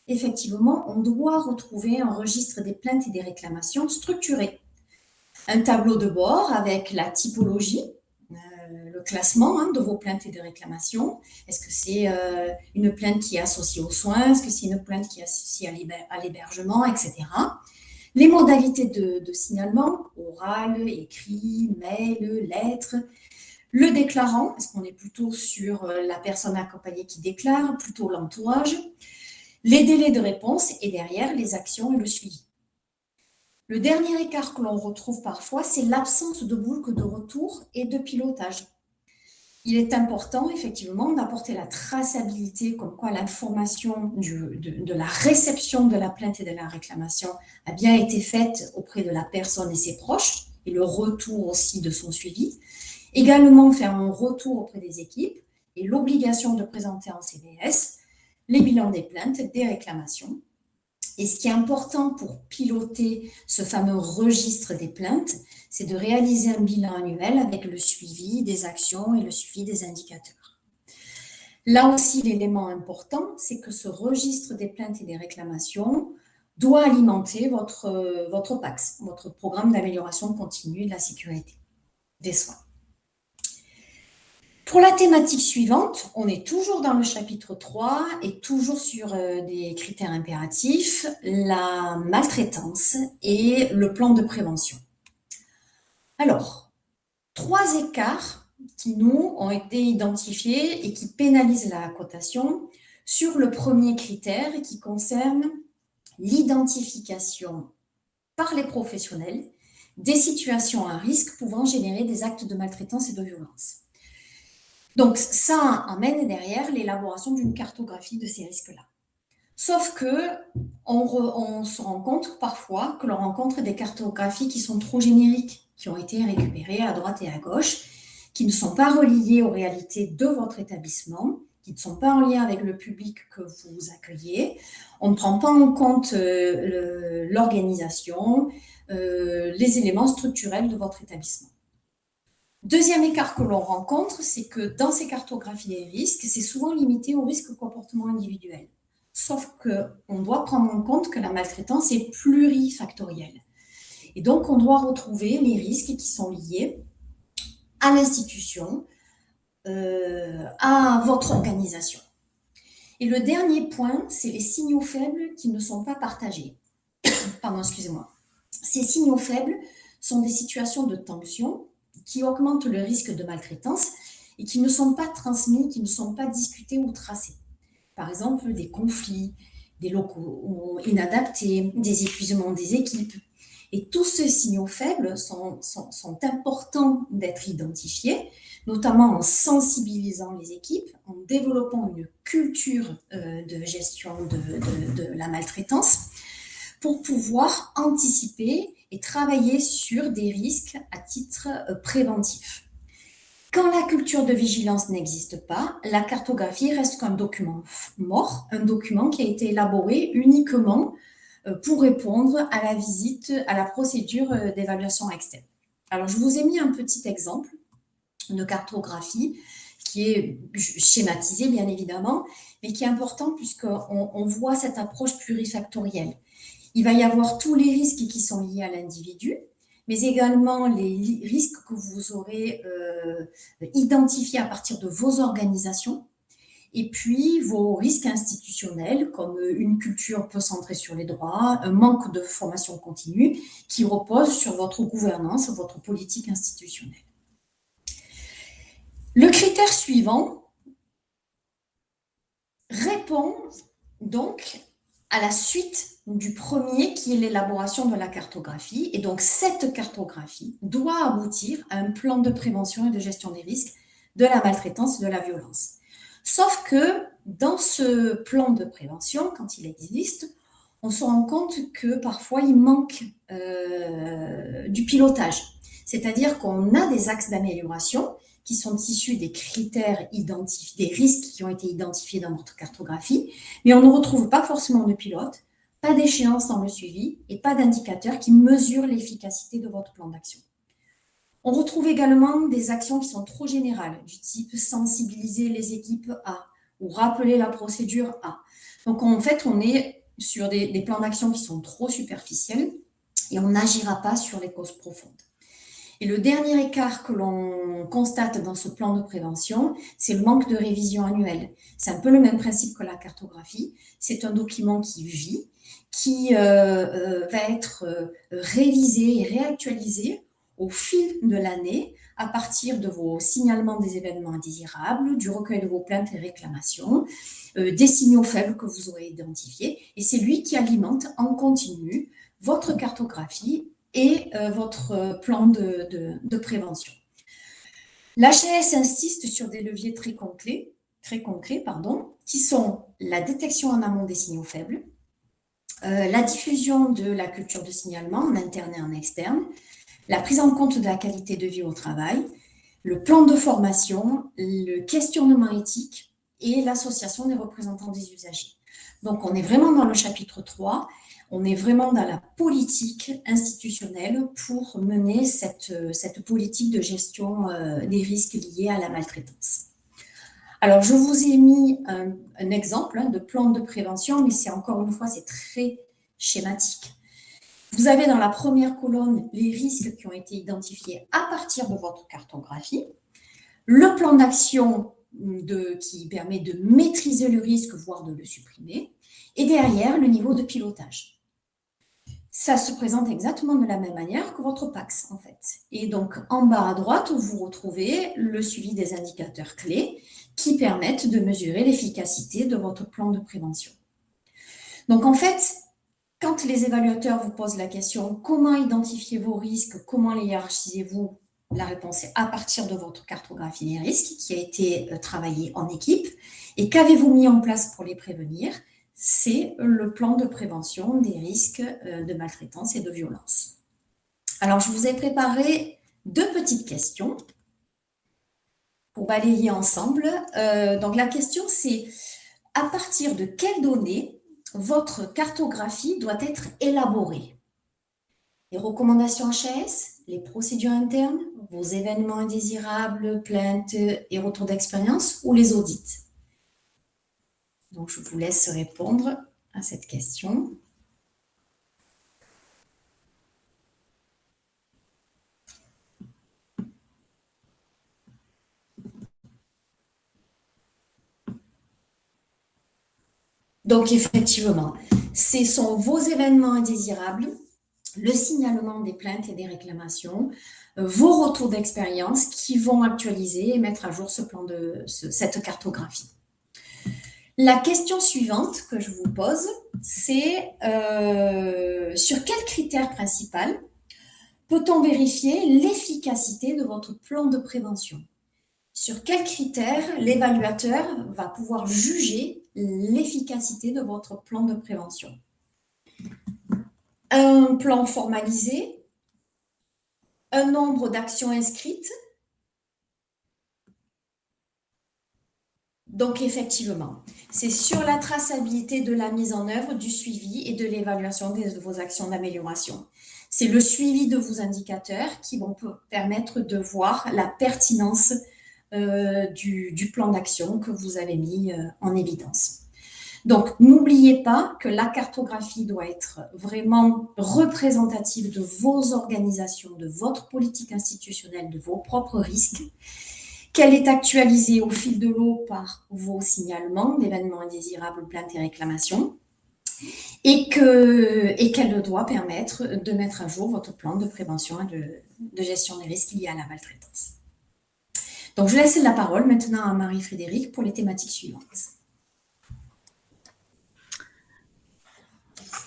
Effectivement, on doit retrouver un registre des plaintes et des réclamations structuré. Un tableau de bord avec la typologie, le classement de vos plaintes et de réclamations. Est-ce que c'est une plainte qui est associée aux soins? Est-ce que c'est une plainte qui est associée à l'hébergement, etc. Les modalités de signalement, oral, écrit, mail, lettre. Le déclarant, est-ce qu'on est plutôt sur la personne accompagnée qui déclare, plutôt l'entourage. Les délais de réponse et derrière les actions et le suivi. Le dernier écart que l'on retrouve parfois, c'est l'absence de boucle de retour et de pilotage. Il est important, effectivement, d'apporter la traçabilité, comme quoi l'information de la réception de la plainte et de la réclamation a bien été faite auprès de la personne et ses proches, et le retour aussi de son suivi. Également, faire un retour auprès des équipes et l'obligation de présenter en CVS les bilans des plaintes, des réclamations. Et ce qui est important pour piloter ce fameux registre des plaintes, c'est de réaliser un bilan annuel avec le suivi des actions et le suivi des indicateurs. Là aussi, l'élément important, c'est que ce registre des plaintes et des réclamations doit alimenter votre PACS, votre programme d'amélioration continue de la sécurité des soins. Pour la thématique suivante, on est toujours dans le chapitre 3 et toujours sur des critères impératifs, la maltraitance et le plan de prévention. Alors, 3 écarts qui nous ont été identifiés et qui pénalisent la cotation sur le premier critère qui concerne l'identification par les professionnels des situations à risque pouvant générer des actes de maltraitance et de violence. Donc, ça amène derrière l'élaboration d'une cartographie de ces risques-là. Sauf que on se rend compte parfois que l'on rencontre des cartographies qui sont trop génériques, qui ont été récupérées à droite et à gauche, qui ne sont pas reliées aux réalités de votre établissement, qui ne sont pas en lien avec le public que vous accueillez. On ne prend pas en compte l'organisation, les éléments structurels de votre établissement. Deuxième écart que l'on rencontre, c'est que dans ces cartographies des risques, c'est souvent limité aux risques comportement individuels. Sauf qu'on doit prendre en compte que la maltraitance est plurifactorielle. Et donc, on doit retrouver les risques qui sont liés à l'institution, à votre organisation. Et le dernier point, c'est les signaux faibles qui ne sont pas partagés. Pardon, excusez-moi. Ces signaux faibles sont des situations de tension qui augmentent le risque de maltraitance et qui ne sont pas transmis, qui ne sont pas discutés ou tracés. Par exemple, des conflits, des locaux inadaptés, des épuisements des équipes. Et tous ces signaux faibles sont importants d'être identifiés, notamment en sensibilisant les équipes, en développant une culture de gestion de la maltraitance pour pouvoir anticiper et travailler sur des risques à titre préventif. Quand la culture de vigilance n'existe pas, la cartographie reste qu'un document mort, un document qui a été élaboré uniquement pour répondre à la visite, à la procédure d'évaluation externe. Alors, je vous ai mis un petit exemple de cartographie qui est schématisé, bien évidemment, mais qui est important puisqu'on voit cette approche plurifactorielle. Il va y avoir tous les risques qui sont liés à l'individu, mais également les risques que vous aurez identifiés à partir de vos organisations, et puis vos risques institutionnels, comme une culture peu centrée sur les droits, un manque de formation continue qui repose sur votre gouvernance, votre politique institutionnelle. Le critère suivant répond donc à la suite du premier qui est l'élaboration de la cartographie. Et donc, cette cartographie doit aboutir à un plan de prévention et de gestion des risques de la maltraitance et de la violence. Sauf que dans ce plan de prévention, quand il existe, on se rend compte que parfois il manque du pilotage. C'est-à-dire qu'on a des axes d'amélioration qui sont issus des critères identifiés, des risques qui ont été identifiés dans votre cartographie, mais on ne retrouve pas forcément de pilote, pas d'échéance dans le suivi et pas d'indicateur qui mesure l'efficacité de votre plan d'action. On retrouve également des actions qui sont trop générales, du type sensibiliser les équipes à ou rappeler la procédure à. Donc en fait, on est sur des plans d'action qui sont trop superficiels et on n'agira pas sur les causes profondes. Et le dernier écart que l'on constate dans ce plan de prévention, c'est le manque de révision annuelle. C'est un peu le même principe que la cartographie. C'est un document qui vit, qui va être révisé et réactualisé au fil de l'année à partir de vos signalements des événements indésirables, du recueil de vos plaintes et réclamations, des signaux faibles que vous aurez identifiés. Et c'est lui qui alimente en continu votre cartographie et votre plan de prévention. L'HAS insiste sur des leviers très concrets, qui sont la détection en amont des signaux faibles, la diffusion de la culture de signalement en interne et en externe, la prise en compte de la qualité de vie au travail, le plan de formation, le questionnement éthique et l'association des représentants des usagers. Donc, on est vraiment dans le chapitre 3. On est vraiment dans la politique institutionnelle pour mener cette politique de gestion des risques liés à la maltraitance. Alors, je vous ai mis un exemple de plan de prévention, mais c'est encore une fois, c'est très schématique. Vous avez dans la première colonne les risques qui ont été identifiés à partir de votre cartographie, le plan d'action qui permet de maîtriser le risque, voire de le supprimer, et derrière, le niveau de pilotage. Ça se présente exactement de la même manière que votre PAX, en fait. Et donc, en bas à droite, vous retrouvez le suivi des indicateurs clés qui permettent de mesurer l'efficacité de votre plan de prévention. Donc, en fait, quand les évaluateurs vous posent la question « Comment identifier vos risques? Comment les hiérarchisez-vous » La réponse est à partir de votre cartographie des risques qui a été travaillée en équipe. Et qu'avez-vous mis en place pour les prévenir? C'est le plan de prévention des risques de maltraitance et de violence. Alors, je vous ai préparé 2 petites questions pour balayer ensemble. Donc, la question, c'est à partir de quelles données votre cartographie doit être élaborée? Les recommandations HAS, les procédures internes, vos événements indésirables, plaintes et retours d'expérience ou les audits? Donc, je vous laisse répondre à cette question. Donc, effectivement, ce sont vos événements indésirables, le signalement des plaintes et des réclamations, vos retours d'expérience qui vont actualiser et mettre à jour cette cartographie. La question suivante que je vous pose, c'est sur quel critère principal peut-on vérifier l'efficacité de votre plan de prévention? Sur quels critères l'évaluateur va pouvoir juger l'efficacité de votre plan de prévention? Un plan formalisé, un nombre d'actions inscrites. Donc, effectivement, c'est sur la traçabilité de la mise en œuvre, du suivi et de l'évaluation de vos actions d'amélioration. C'est le suivi de vos indicateurs qui vont permettre de voir la pertinence du plan d'action que vous avez mis en évidence. Donc, n'oubliez pas que la cartographie doit être vraiment représentative de vos organisations, de votre politique institutionnelle, de vos propres risques, qu'elle est actualisée au fil de l'eau par vos signalements d'événements indésirables, plaintes et réclamations, et qu'elle doit permettre de mettre à jour votre plan de prévention et de gestion des risques liés à la maltraitance. Donc, je laisse la parole maintenant à Marie-Frédérique pour les thématiques suivantes.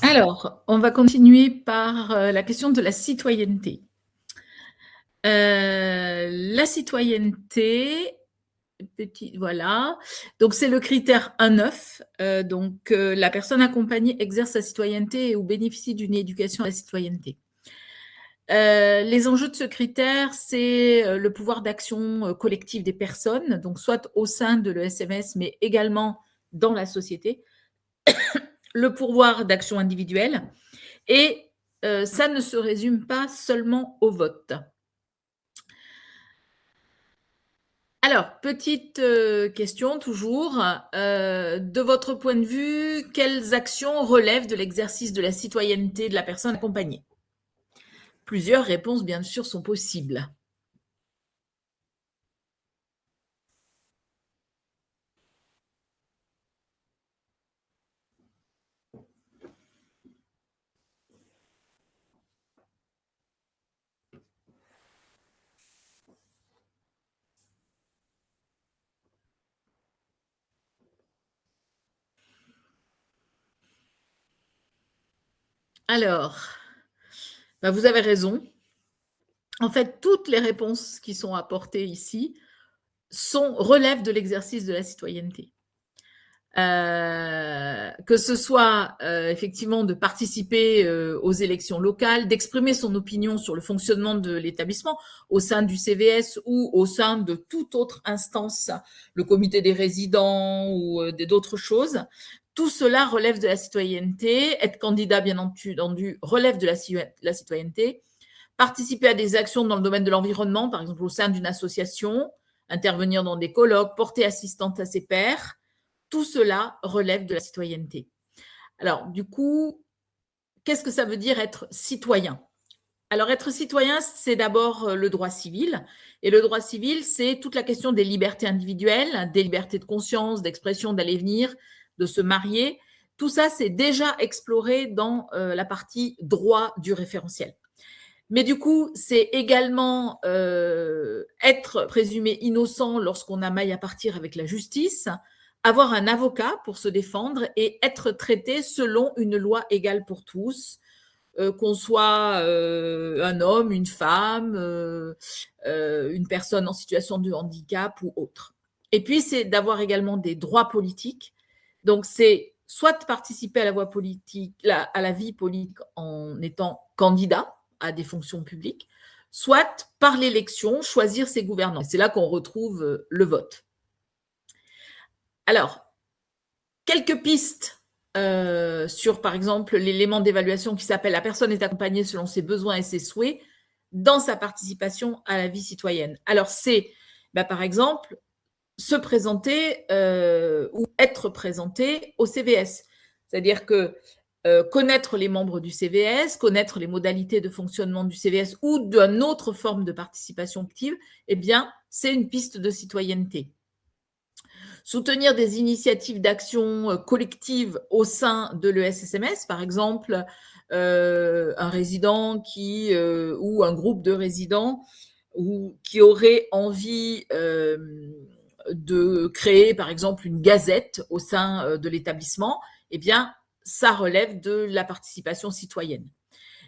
Alors, on va continuer par la question de la citoyenneté. La citoyenneté, voilà. Donc, c'est le critère 1.9. Donc, la personne accompagnée exerce sa citoyenneté ou bénéficie d'une éducation à la citoyenneté. Les enjeux de ce critère, c'est le pouvoir d'action collective des personnes, donc soit au sein de l'ESMS, mais également dans la société, le pouvoir d'action individuelle, et ça ne se résume pas seulement au vote. Alors, petite question toujours, de votre point de vue, quelles actions relèvent de l'exercice de la citoyenneté de la personne accompagnée? Plusieurs réponses, bien sûr, sont possibles. Alors, vous avez raison. En fait, toutes les réponses qui sont apportées ici relèvent de l'exercice de la citoyenneté. Que ce soit effectivement de participer aux élections locales, d'exprimer son opinion sur le fonctionnement de l'établissement au sein du CVS ou au sein de toute autre instance, le comité des résidents ou d'autres choses. Tout cela relève de la citoyenneté. Être candidat, bien entendu, relève de la citoyenneté. Participer à des actions dans le domaine de l'environnement, par exemple au sein d'une association, intervenir dans des colloques, porter assistance à ses pairs, tout cela relève de la citoyenneté. Alors, du coup, qu'est-ce que ça veut dire être citoyen? Alors, être citoyen, c'est d'abord le droit civil. Et le droit civil, c'est toute la question des libertés individuelles, des libertés de conscience, d'expression, d'aller et venir, de se marier. Tout ça, c'est déjà exploré dans la partie droit du référentiel. Mais du coup, c'est également être présumé innocent lorsqu'on a maille à partir avec la justice, avoir un avocat pour se défendre et être traité selon une loi égale pour tous, qu'on soit un homme, une femme, une personne en situation de handicap ou autre. Et puis, c'est d'avoir également des droits politiques. Donc, c'est soit de participer à la vie politique en étant candidat à des fonctions publiques, soit par l'élection, choisir ses gouvernants. C'est là qu'on retrouve le vote. Alors, quelques pistes sur, par exemple, l'élément d'évaluation qui s'appelle « La personne est accompagnée selon ses besoins et ses souhaits dans sa participation à la vie citoyenne ». Alors, c'est, par exemple, se présenter ou être présenté au CVS. C'est-à-dire que connaître les membres du CVS, connaître les modalités de fonctionnement du CVS ou d'une autre forme de participation active, eh bien, c'est une piste de citoyenneté. soutenir des initiatives d'action collective au sein de l'ESSMS, par exemple, un résident ou un groupe de résidents qui aurait envie de créer, par exemple, une gazette au sein de l'établissement, eh bien, ça relève de la participation citoyenne.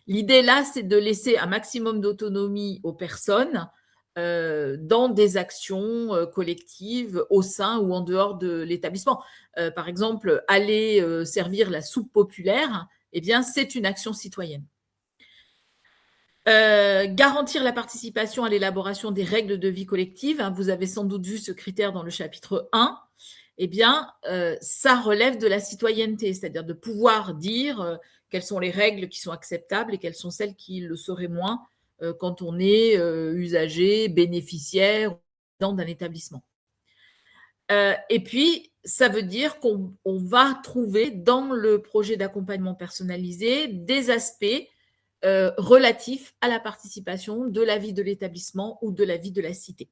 L'idée là, c'est de laisser un maximum d'autonomie aux personnes dans des actions collectives au sein ou en dehors de l'établissement. Par exemple, aller servir la soupe populaire, eh bien, c'est une action citoyenne. Garantir la participation à l'élaboration des règles de vie collective, hein, vous avez sans doute vu ce critère dans le chapitre 1, eh bien, ça relève de la citoyenneté, c'est-à-dire de pouvoir dire quelles sont les règles qui sont acceptables et quelles sont celles qui le seraient moins quand on est usager, bénéficiaire d'un établissement. Et puis, ça veut dire qu'on va trouver dans le projet d'accompagnement personnalisé des aspects relatifs à la participation de la vie de l'établissement ou de la vie de la cité.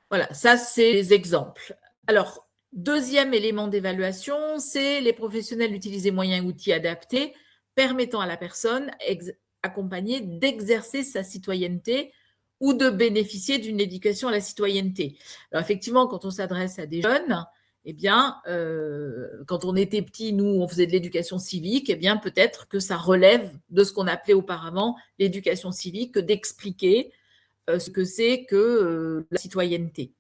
Voilà, ça, c'est des exemples. Alors, deuxième élément d'évaluation, c'est les professionnels utiliser moyens et outils adaptés permettant à la personne accompagnée d'exercer sa citoyenneté ou de bénéficier d'une éducation à la citoyenneté. Alors, effectivement, quand on s'adresse à des jeunes, eh bien, quand on était petit, nous, on faisait de l'éducation civique, eh bien, peut-être que ça relève de ce qu'on appelait auparavant l'éducation civique, d'expliquer ce que c'est que la citoyenneté.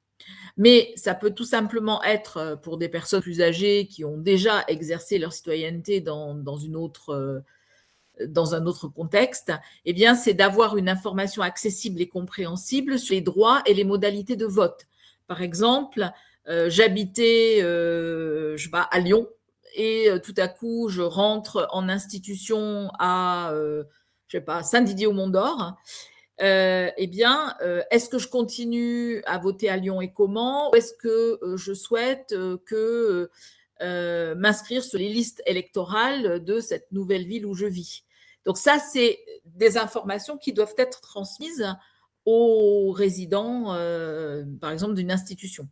Mais ça peut tout simplement être pour des personnes plus âgées qui ont déjà exercé leur citoyenneté dans un autre contexte, eh bien, c'est d'avoir une information accessible et compréhensible sur les droits et les modalités de vote. Par exemple, j'habitais à Lyon et tout à coup, je rentre en institution à Saint-Didier-au-Mont-d'Or. Eh bien, est-ce que je continue à voter à Lyon et comment? Ou est-ce que je souhaite m'inscrire sur les listes électorales de cette nouvelle ville où je vis? Donc ça, c'est des informations qui doivent être transmises aux résidents, par exemple, d'une institution.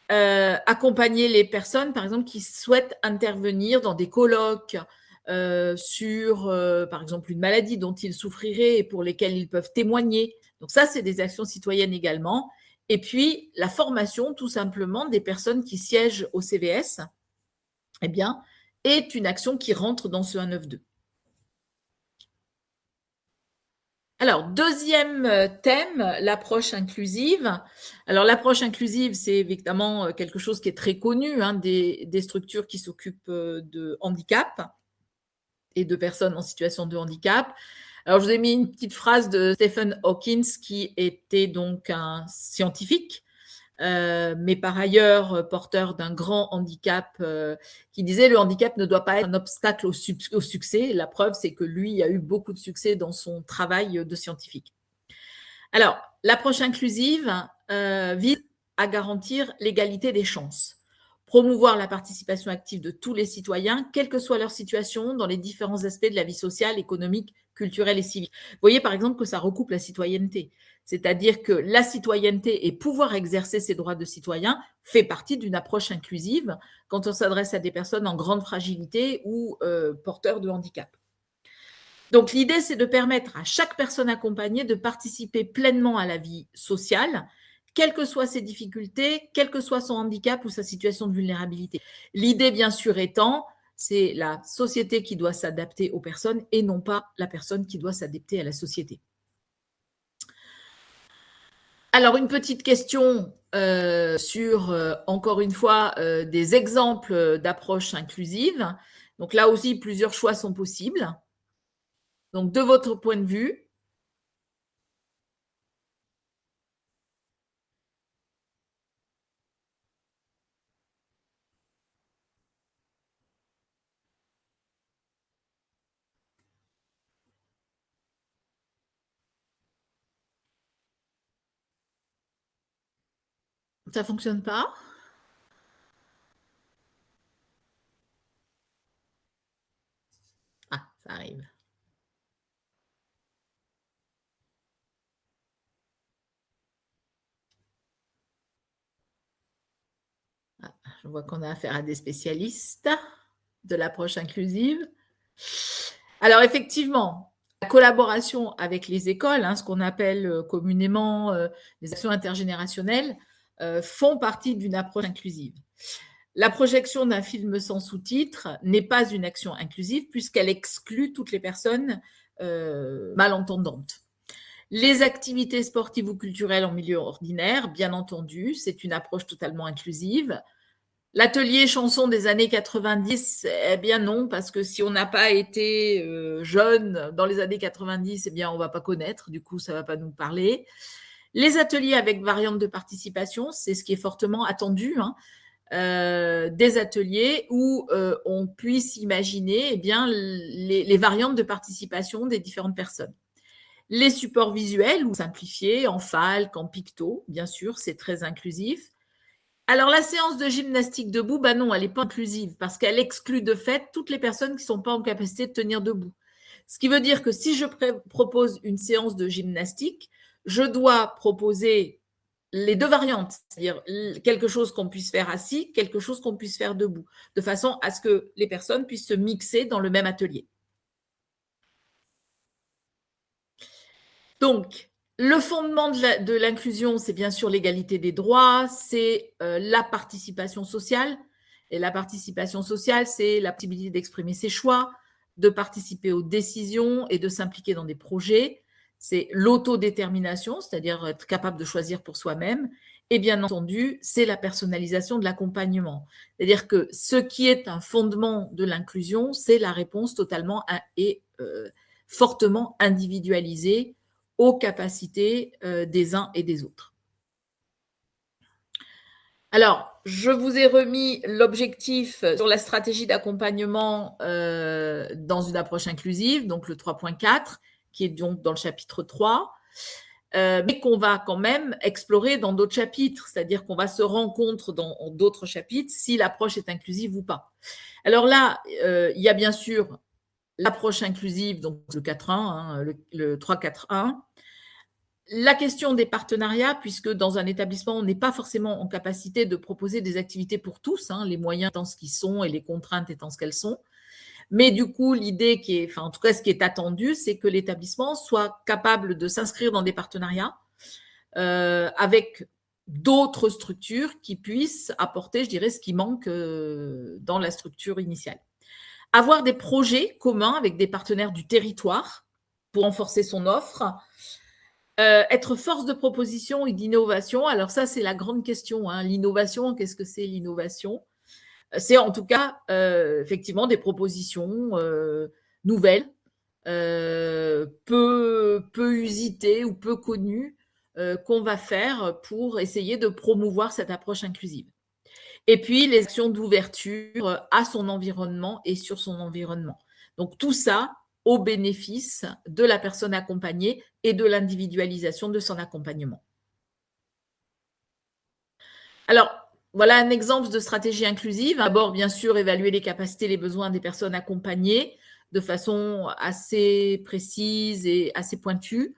Accompagner les personnes, par exemple, qui souhaitent intervenir dans des colloques sur, par exemple, une maladie dont ils souffriraient et pour lesquelles ils peuvent témoigner. Donc ça, c'est des actions citoyennes également. Et puis, la formation, tout simplement, des personnes qui siègent au CVS, eh bien, est une action qui rentre dans ce 192. Alors, deuxième thème, l'approche inclusive. Alors, l'approche inclusive, c'est évidemment quelque chose qui est très connu hein, des structures qui s'occupent de handicap et de personnes en situation de handicap. Alors, je vous ai mis une petite phrase de Stephen Hawking, qui était donc un scientifique, mais par ailleurs porteur d'un grand handicap, qui disait le handicap ne doit pas être un obstacle au succès. La preuve, c'est que lui a eu beaucoup de succès dans son travail de scientifique. Alors, l'approche inclusive vise à garantir l'égalité des chances, promouvoir la participation active de tous les citoyens, quelle que soit leur situation, dans les différents aspects de la vie sociale, économique, culturelle et civique. Vous voyez par exemple que ça recoupe la citoyenneté. C'est-à-dire que la citoyenneté et pouvoir exercer ses droits de citoyen fait partie d'une approche inclusive quand on s'adresse à des personnes en grande fragilité ou porteurs de handicap. Donc l'idée, c'est de permettre à chaque personne accompagnée de participer pleinement à la vie sociale, quelles que soient ses difficultés, quel que soit son handicap ou sa situation de vulnérabilité. L'idée, bien sûr, étant, c'est la société qui doit s'adapter aux personnes et non pas la personne qui doit s'adapter à la société. Alors, une petite question sur, encore une fois, des exemples d'approches inclusives. Donc là aussi, plusieurs choix sont possibles. Donc, de votre point de vue, ça ne fonctionne pas? Ah, ça arrive. Je vois qu'on a affaire à des spécialistes de l'approche inclusive. Alors effectivement, la collaboration avec les écoles, ce qu'on appelle communément les actions intergénérationnelles, font partie d'une approche inclusive. La projection d'un film sans sous-titres n'est pas une action inclusive puisqu'elle exclut toutes les personnes malentendantes. Les activités sportives ou culturelles en milieu ordinaire, bien entendu, c'est une approche totalement inclusive. L'atelier chanson des années 90, eh bien non, parce que si on n'a pas été jeune dans les années 90, eh bien on ne va pas connaître, du coup ça ne va pas nous parler. Les ateliers avec variantes de participation, c'est ce qui est fortement attendu, des ateliers où on puisse imaginer les variantes de participation des différentes personnes. Les supports visuels ou simplifiés, en falque, en picto, bien sûr, c'est très inclusif. Alors, la séance de gymnastique debout, non, elle n'est pas inclusive parce qu'elle exclut de fait toutes les personnes qui ne sont pas en capacité de tenir debout. Ce qui veut dire que si je propose une séance de gymnastique, je dois proposer les deux variantes, c'est-à-dire quelque chose qu'on puisse faire assis, quelque chose qu'on puisse faire debout, de façon à ce que les personnes puissent se mixer dans le même atelier. Donc, le fondement de l'inclusion, c'est bien sûr l'égalité des droits, c'est la participation sociale. Et la participation sociale, c'est la possibilité d'exprimer ses choix, de participer aux décisions et de s'impliquer dans des projets. C'est l'autodétermination, c'est-à-dire être capable de choisir pour soi-même. Et bien entendu, c'est la personnalisation de l'accompagnement. C'est-à-dire que ce qui est un fondement de l'inclusion, c'est la réponse totalement et fortement individualisée aux capacités des uns et des autres. Alors, je vous ai remis l'objectif sur la stratégie d'accompagnement dans une approche inclusive, donc le 3.4, qui est donc dans le chapitre 3, mais qu'on va quand même explorer dans d'autres chapitres, c'est-à-dire qu'on va se rencontrer dans d'autres chapitres si l'approche est inclusive ou pas. Alors là, il y a bien sûr l'approche inclusive, donc le 4.1, le 3.4.1, la question des partenariats, puisque dans un établissement, on n'est pas forcément en capacité de proposer des activités pour tous, les moyens étant ce qu'ils sont et les contraintes étant ce qu'elles sont. Mais du coup, l'idée qui est, en tout cas, ce qui est attendu, c'est que l'établissement soit capable de s'inscrire dans des partenariats avec d'autres structures qui puissent apporter, je dirais, ce qui manque dans la structure initiale. Avoir des projets communs avec des partenaires du territoire pour renforcer son offre. Être force de proposition et d'innovation. Alors ça, c'est la grande question. L'innovation, qu'est-ce que c'est l'innovation ? C'est en tout cas, effectivement, des propositions nouvelles, peu usitées ou peu connues, qu'on va faire pour essayer de promouvoir cette approche inclusive. Et puis, les actions d'ouverture à son environnement et sur son environnement. Donc, tout ça au bénéfice de la personne accompagnée et de l'individualisation de son accompagnement. Alors, voilà un exemple de stratégie inclusive. D'abord, bien sûr, évaluer les capacités et les besoins des personnes accompagnées de façon assez précise et assez pointue.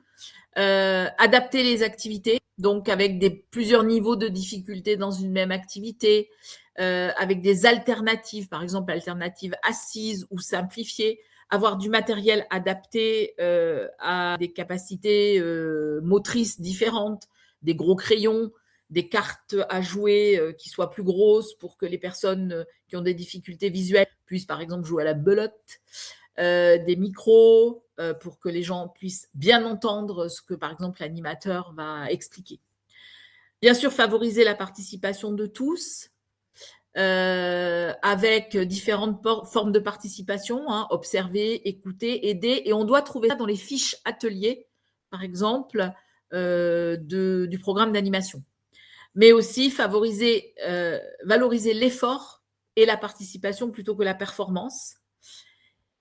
Adapter les activités, donc avec plusieurs niveaux de difficulté dans une même activité, avec des alternatives, par exemple alternatives assises ou simplifiées, avoir du matériel adapté à des capacités motrices différentes, des gros crayons, des cartes à jouer qui soient plus grosses pour que les personnes qui ont des difficultés visuelles puissent par exemple jouer à la belote, des micros pour que les gens puissent bien entendre ce que par exemple l'animateur va expliquer. Bien sûr, favoriser la participation de tous, avec différentes formes de participation, observer, écouter, aider, et on doit trouver ça dans les fiches ateliers, par exemple, du programme d'animation. Mais aussi valoriser l'effort et la participation plutôt que la performance.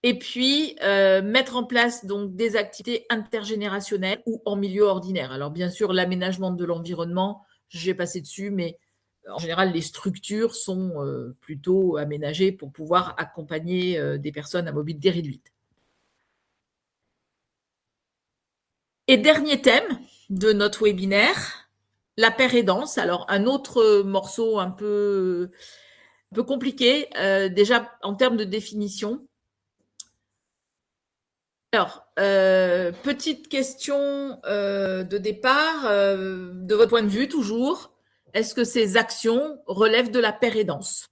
Et puis, mettre en place donc des activités intergénérationnelles ou en milieu ordinaire. Alors, bien sûr, l'aménagement de l'environnement, j'ai passé dessus, mais en général, les structures sont plutôt aménagées pour pouvoir accompagner des personnes à mobilité réduite. Et dernier thème de notre webinaire, la paire aidance. Alors, un autre morceau un peu un peu compliqué, déjà en termes de définition. Alors, petite question de départ, de votre point de vue toujours, est-ce que ces actions relèvent de la paire et danse?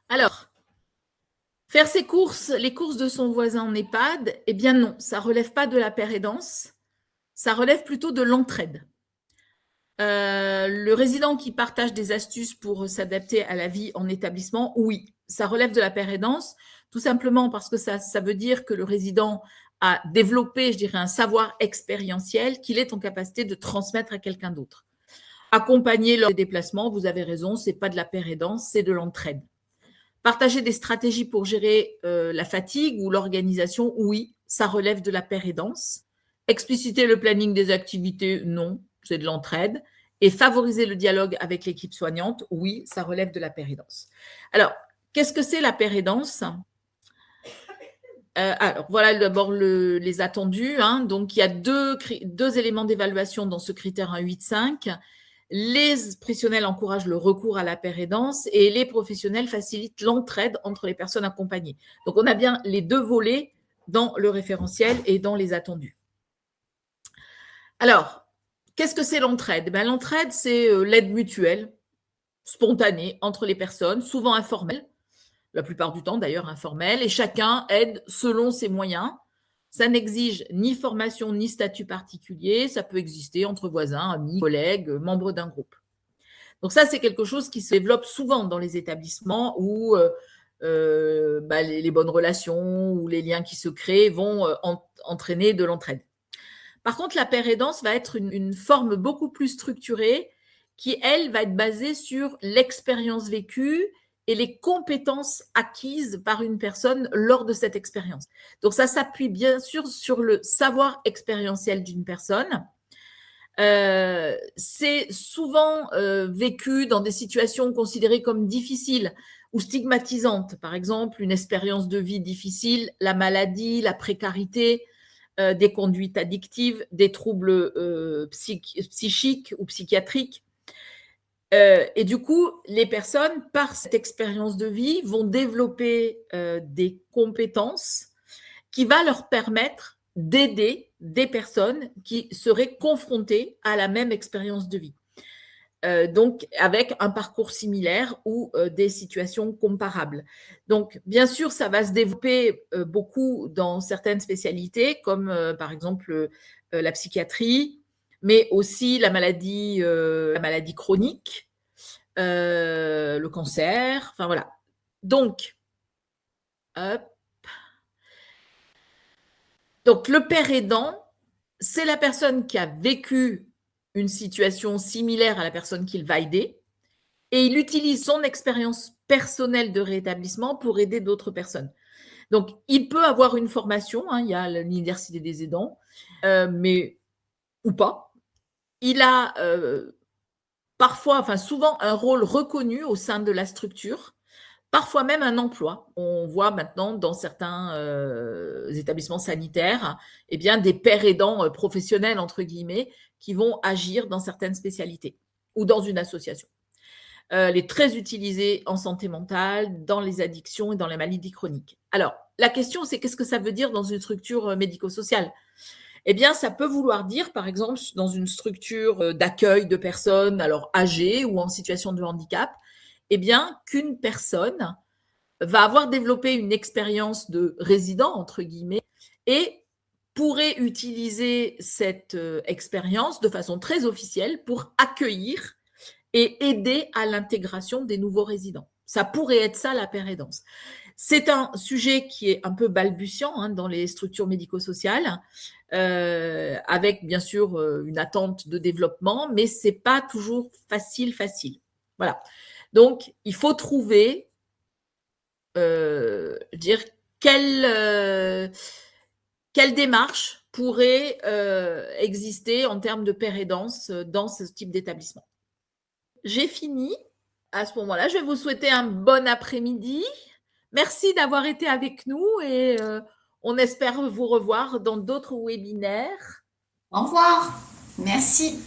Alors, faire ses courses, les courses de son voisin en EHPAD, eh bien non, ça relève pas de la paire et danse, ça relève plutôt de l'entraide. Le résident qui partage des astuces pour s'adapter à la vie en établissement, oui, ça relève de la paire et danse, tout simplement parce que ça veut dire que le résident a développé, je dirais, un savoir expérientiel qu'il est en capacité de transmettre à quelqu'un d'autre. Accompagner lors des déplacements, vous avez raison, c'est pas de la paire et danse, c'est de l'entraide. Partager des stratégies pour gérer la fatigue ou l'organisation, oui, ça relève de la paire et danse. Expliciter le planning des activités, non, c'est de l'entraide. Et favoriser le dialogue avec l'équipe soignante, oui, ça relève de la paire et danse. Alors, qu'est-ce que c'est la paire et danse? Alors, voilà d'abord les attendus. Hein. Donc, il y a deux éléments d'évaluation dans ce critère 1.8.5. Les professionnels encouragent le recours à la paire et danse et les professionnels facilitent l'entraide entre les personnes accompagnées. Donc, on a bien les deux volets dans le référentiel et dans les attendus. Alors, qu'est-ce que c'est l'entraide? L'entraide, c'est l'aide mutuelle, spontanée entre les personnes, souvent informelle, la plupart du temps d'ailleurs informelle, et chacun aide selon ses moyens. Ça n'exige ni formation ni statut particulier, ça peut exister entre voisins, amis, collègues, membres d'un groupe. Donc ça, c'est quelque chose qui se développe souvent dans les établissements où les bonnes relations ou les liens qui se créent vont entraîner de l'entraide. Par contre, la paire et danse va être une forme beaucoup plus structurée qui, elle, va être basée sur l'expérience vécue et les compétences acquises par une personne lors de cette expérience. Donc, ça s'appuie bien sûr sur le savoir expérientiel d'une personne. C'est souvent vécu dans des situations considérées comme difficiles ou stigmatisantes. Par exemple, une expérience de vie difficile, la maladie, la précarité, des conduites addictives, des troubles psychiques ou psychiatriques. Et du coup, les personnes, par cette expérience de vie, vont développer des compétences qui va leur permettre d'aider des personnes qui seraient confrontées à la même expérience de vie. Donc, avec un parcours similaire ou des situations comparables. Donc, bien sûr, ça va se développer beaucoup dans certaines spécialités, comme par exemple la psychiatrie, mais aussi la maladie chronique, le cancer, enfin voilà. Donc, le père aidant, c'est la personne qui a vécu une situation similaire à la personne qu'il va aider et il utilise son expérience personnelle de rétablissement pour aider d'autres personnes. Donc, il peut avoir une formation, hein, il y a l'université des aidants, mais ou pas. Il a parfois, enfin souvent, un rôle reconnu au sein de la structure, parfois même un emploi. On voit maintenant dans certains établissements sanitaires, eh bien, des pères aidants professionnels, entre guillemets, qui vont agir dans certaines spécialités ou dans une association. Elle est très utilisée en santé mentale, dans les addictions et dans les maladies chroniques. Alors, la question, c'est qu'est-ce que ça veut dire dans une structure médico-sociale? Eh bien, ça peut vouloir dire, par exemple, dans une structure d'accueil de personnes alors âgées ou en situation de handicap, eh bien, qu'une personne va avoir développé une expérience de résident, entre guillemets, et pourrait utiliser cette expérience de façon très officielle pour accueillir et aider à l'intégration des nouveaux résidents. Ça pourrait être ça, la paire aidance. C'est un sujet qui est un peu balbutiant hein, dans les structures médico-sociales, avec bien sûr une attente de développement, mais c'est pas toujours facile. Voilà. Donc, il faut trouver, dire quelle démarche pourrait exister en termes de paire aidance dans ce type d'établissement. J'ai fini. À ce moment-là, je vais vous souhaiter un bon après-midi. Merci d'avoir été avec nous et on espère vous revoir dans d'autres webinaires. Au revoir. Merci.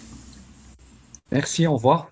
Merci, au revoir.